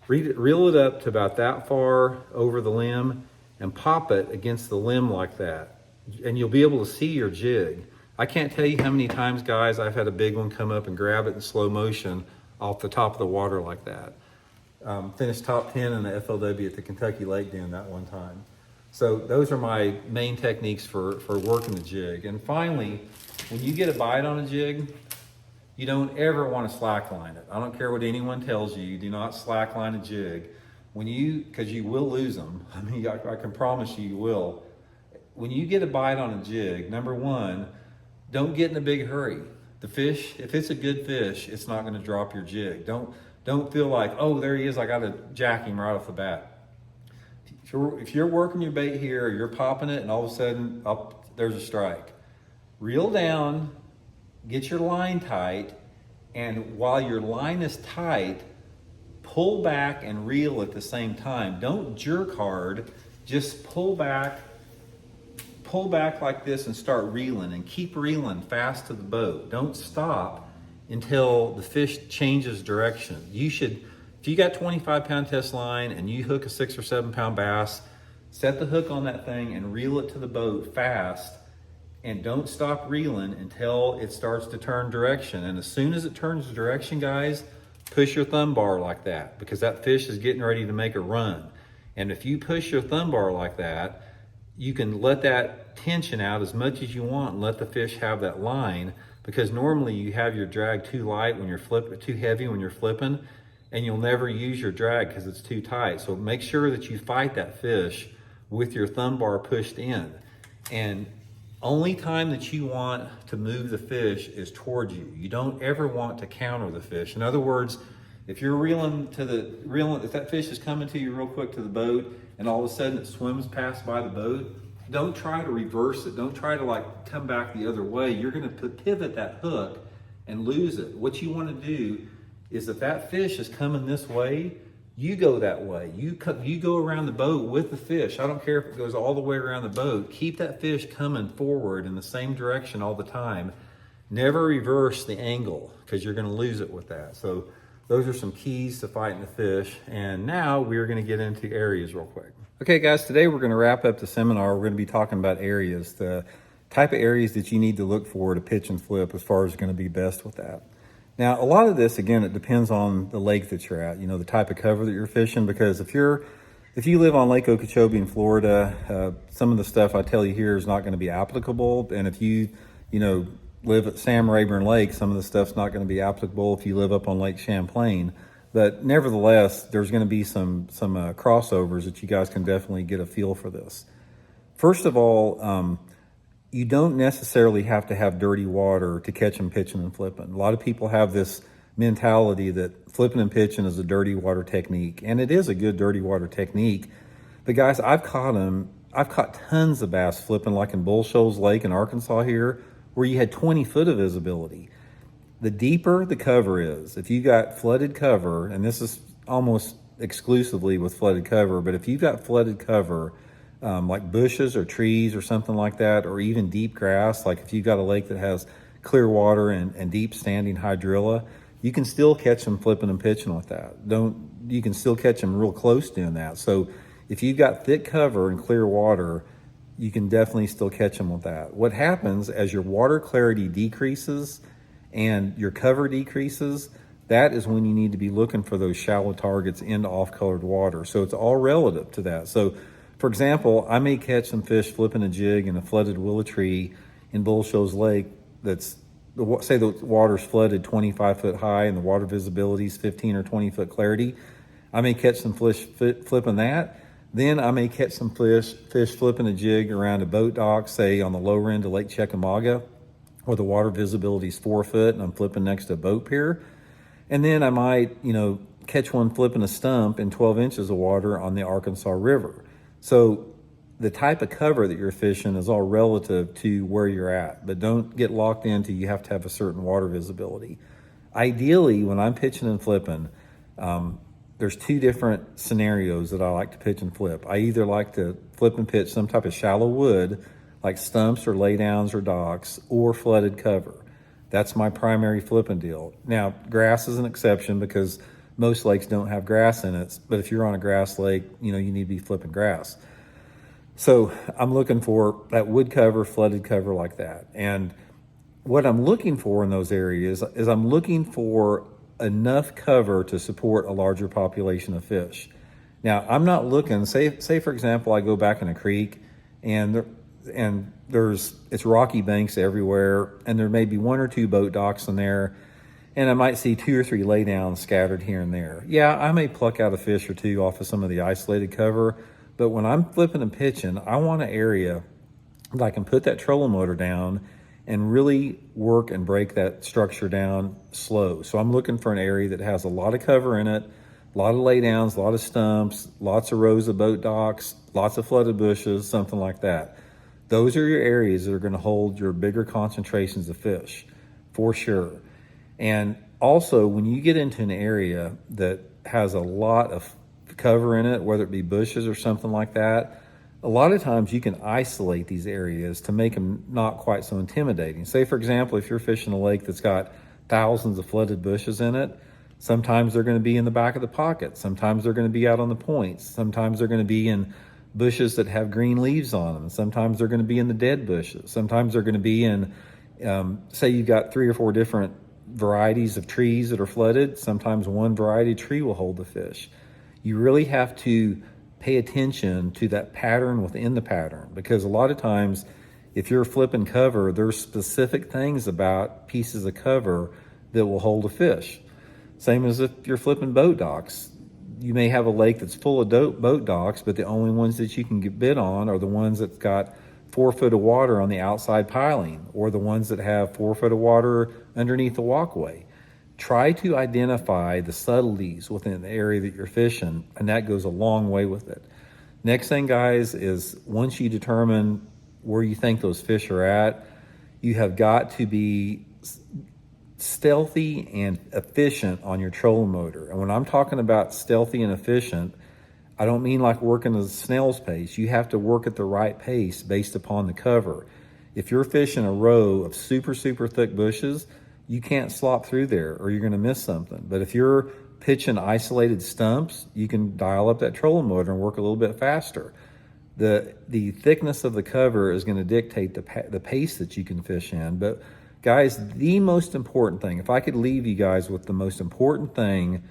Reel it up to about that far over the limb, and pop it against the limb like that. And you'll be able to see your jig. I can't tell you how many times, guys, I've had a big one come up and grab it in slow motion off the top of the water like that. Finished top 10 in the FLW at the Kentucky Lake Den that one time. So those are my main techniques for working the jig. And finally, when you get a bite on a jig, you don't ever want to slackline it. I don't care what anyone tells you, do not slackline a jig. Because you will lose them. I mean, I can promise you will. When you get a bite on a jig, number one, don't get in a big hurry. The fish, if it's a good fish, it's not going to drop your jig. Don't feel like, oh, there he is, I got to jack him right off the bat. If you're working your bait here, or you're popping it, and all of a sudden, there's a strike. Reel down, get your line tight, and while your line is tight, pull back and reel at the same time. Don't jerk hard, just pull back like this and start reeling, and keep reeling fast to the boat. Don't stop until the fish changes direction. If you got 25-pound test line and you hook a 6 or 7 pound bass, set the hook on that thing and reel it to the boat fast, and don't stop reeling until it starts to turn direction. And as soon as it turns direction, guys, push your thumb bar like that, because that fish is getting ready to make a run. And if you push your thumb bar like that, you can let that tension out as much as you want and let the fish have that line, because normally you have your drag too light when you're flipping, too heavy when you're flipping, and you'll never use your drag because it's too tight. So make sure that you fight that fish with your thumb bar pushed in. And only time that you want to move the fish is towards you. You don't ever want to counter the fish. In other words, if you're if that fish is coming to you real quick to the boat and all of a sudden it swims past by the boat, don't try to reverse it. Don't try to like come back the other way. You're gonna pivot that hook and lose it. What you wanna do is if that fish is coming this way, you go that way. You go around the boat with the fish. I don't care if it goes all the way around the boat. Keep that fish coming forward in the same direction all the time. Never reverse the angle, because you're gonna lose it with that. So those are some keys to fighting the fish. And now we're gonna get into areas real quick. Okay guys, today we're gonna wrap up the seminar. We're gonna be talking about areas, the type of areas that you need to look for to pitch and flip as far as gonna be best with that. Now, a lot of this, again, it depends on the lake that you're at, the type of cover that you're fishing, because if you live on Lake Okeechobee in Florida, some of the stuff I tell you here is not going to be applicable. And if you live at Sam Rayburn Lake, some of the stuff's not going to be applicable if you live up on Lake Champlain. But nevertheless, there's going to be some crossovers that you guys can definitely get a feel for this. First of all, you don't necessarily have to have dirty water to catch them pitching and flipping. A lot of people have this mentality that flipping and pitching is a dirty water technique, and it is a good dirty water technique. But guys, I've caught tons of bass flipping, like in Bull Shoals Lake in Arkansas here, where you had 20 foot of visibility. The deeper the cover is, if you got flooded cover, and this is almost exclusively with flooded cover, but if you've got flooded cover, like bushes or trees or something like that, or even deep grass, like if you've got a lake that has clear water and deep standing hydrilla, you can still catch them flipping and pitching with that. You can still catch them real close doing that. So if you've got thick cover and clear water, you can definitely still catch them with that. What happens as your water clarity decreases and your cover decreases, that is when you need to be looking for those shallow targets into off-colored water. So it's all relative to that. So for example, I may catch some fish flipping a jig in a flooded willow tree in Bull Shoals Lake say the water's flooded 25 foot high and the water visibility is 15 or 20 foot clarity. I may catch some fish flipping that. Then I may catch some fish flipping a jig around a boat dock, say on the lower end of Lake Chickamauga, where the water visibility is 4 foot and I'm flipping next to a boat pier. And then I might, catch one flipping a stump in 12 inches of water on the Arkansas River. So the type of cover that you're fishing is all relative to where you're at, but don't get locked into you have to have a certain water visibility. Ideally, when I'm pitching and flipping, there's two different scenarios that I like to pitch and flip. I either like to flip and pitch some type of shallow wood, like stumps or laydowns or docks, or flooded cover. That's my primary flipping deal. Now, grass is an exception because most lakes don't have grass in it, but if you're on a grass lake, you need to be flipping grass. So I'm looking for that wood cover, flooded cover like that. And what I'm looking for in those areas is I'm looking for enough cover to support a larger population of fish. Now, I'm not looking, say for example, I go back in a creek and there's it's rocky banks everywhere, and there may be one or two boat docks in there, and I might see 2 or 3 laydowns scattered here and there. Yeah, I may pluck out a fish or two off of some of the isolated cover, but when I'm flipping and pitching, I want an area that I can put that trolling motor down and really work and break that structure down slow. So I'm looking for an area that has a lot of cover in it, a lot of laydowns, a lot of stumps, lots of rows of boat docks, lots of flooded bushes, something like that. Those are your areas that are going to hold your bigger concentrations of fish, for sure. And also, when you get into an area that has a lot of cover in it, whether it be bushes or something like that, a lot of times you can isolate these areas to make them not quite so intimidating. Say, for example, if you're fishing a lake that's got thousands of flooded bushes in it, sometimes they're going to be in the back of the pocket. Sometimes they're going to be out on the points. Sometimes they're going to be in bushes that have green leaves on them. Sometimes they're going to be in the dead bushes. Sometimes they're going to be in, say you've got 3 or 4 different varieties of trees that are flooded. Sometimes one variety of tree will hold the fish. You really have to pay attention to that pattern within the pattern, because a lot of times if you're flipping cover, there's specific things about pieces of cover that will hold a fish. Same as if you're flipping boat docks. You may have a lake that's full of boat docks, but the only ones that you can get bid on are the ones that's got 4 foot of water on the outside piling, or the ones that have 4 foot of water underneath the walkway. Try to identify the subtleties within the area that you're fishing, and that goes a long way with it. Next thing, guys, is once you determine where you think those fish are at, you have got to be stealthy and efficient on your trolling motor. And when I'm talking about stealthy and efficient, I don't mean like working at a snail's pace. You have to work at the right pace based upon the cover. If you're fishing a row of super thick bushes, you can't slop through there or you're going to miss something. But if you're pitching isolated stumps, you can dial up that trolling motor and work a little bit faster. The thickness of the cover is going to dictate the pace that you can fish in. But guys, the most important thing, if I could leave you guys with the most important thing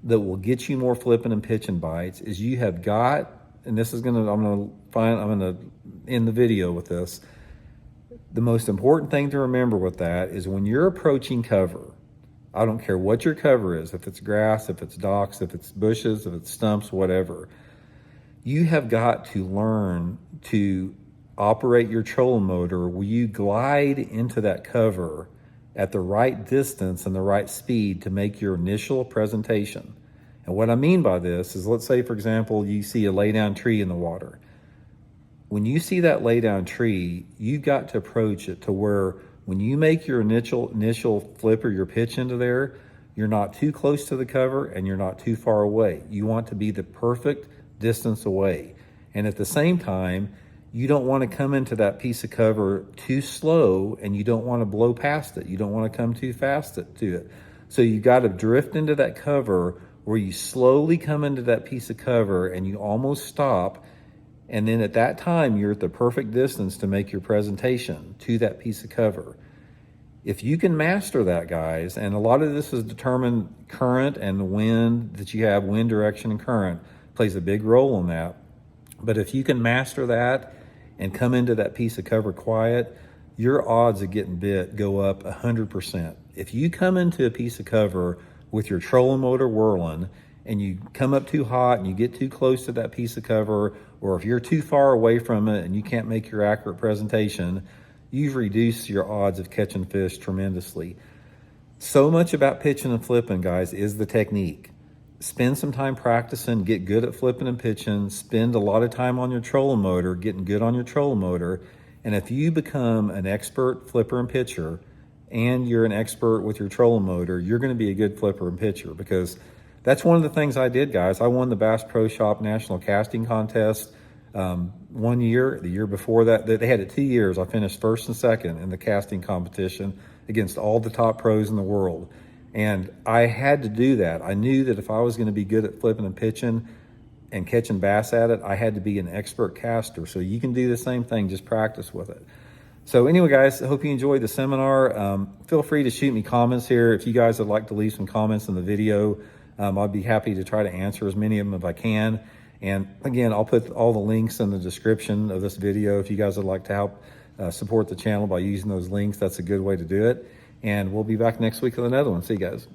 that will get you more flipping and pitching bites, is you have got, and this is I'm gonna end the video with this. The most important thing to remember with that is when you're approaching cover, I don't care what your cover is, if it's grass, if it's docks, if it's bushes, if it's stumps, whatever, you have got to learn to operate your trolling motor where you glide into that cover at the right distance and the right speed to make your initial presentation. And what I mean by this is, let's say, for example, you see a laydown tree in the water. When you see that laydown tree, you've got to approach it to where when you make your initial flip or your pitch into there, you're not too close to the cover and you're not too far away. You want to be the perfect distance away. And at the same time, you don't want to come into that piece of cover too slow, and you don't want to blow past it. You don't want to come too fast to it. So you got to drift into that cover where you slowly come into that piece of cover and you almost stop. And then at that time, you're at the perfect distance to make your presentation to that piece of cover. If you can master that, guys, and a lot of this is determined current and the wind that you have, wind direction and current plays a big role in that. But if you can master that and come into that piece of cover quiet, your odds of getting bit go up 100%. If you come into a piece of cover with your trolling motor whirling and you come up too hot and you get too close to that piece of cover, or if you're too far away from it and you can't make your accurate presentation, you've reduced your odds of catching fish tremendously. So much about pitching and flipping, guys, is the technique. Spend some time practicing, get good at flipping and pitching, spend a lot of time on your trolling motor, getting good on your trolling motor. And if you become an expert flipper and pitcher and you're an expert with your trolling motor, you're going to be a good flipper and pitcher, because that's one of the things I did, guys. I won the Bass Pro Shop National Casting Contest 1 year. The year before that, they had it 2 years. I finished first and second in the casting competition against all the top pros in the world. And I had to do that. I knew that if I was going to be good at flipping and pitching, and catching bass at it, I had to be an expert caster. So you can do the same thing, just practice with it. So anyway, guys, I hope you enjoyed the seminar. Feel free to shoot me comments here. If you guys would like to leave some comments in the video, I'd be happy to try to answer as many of them as I can. And again, I'll put all the links in the description of this video. If you guys would like to help support the channel by using those links, that's a good way to do it. And we'll be back next week with another one. See you guys.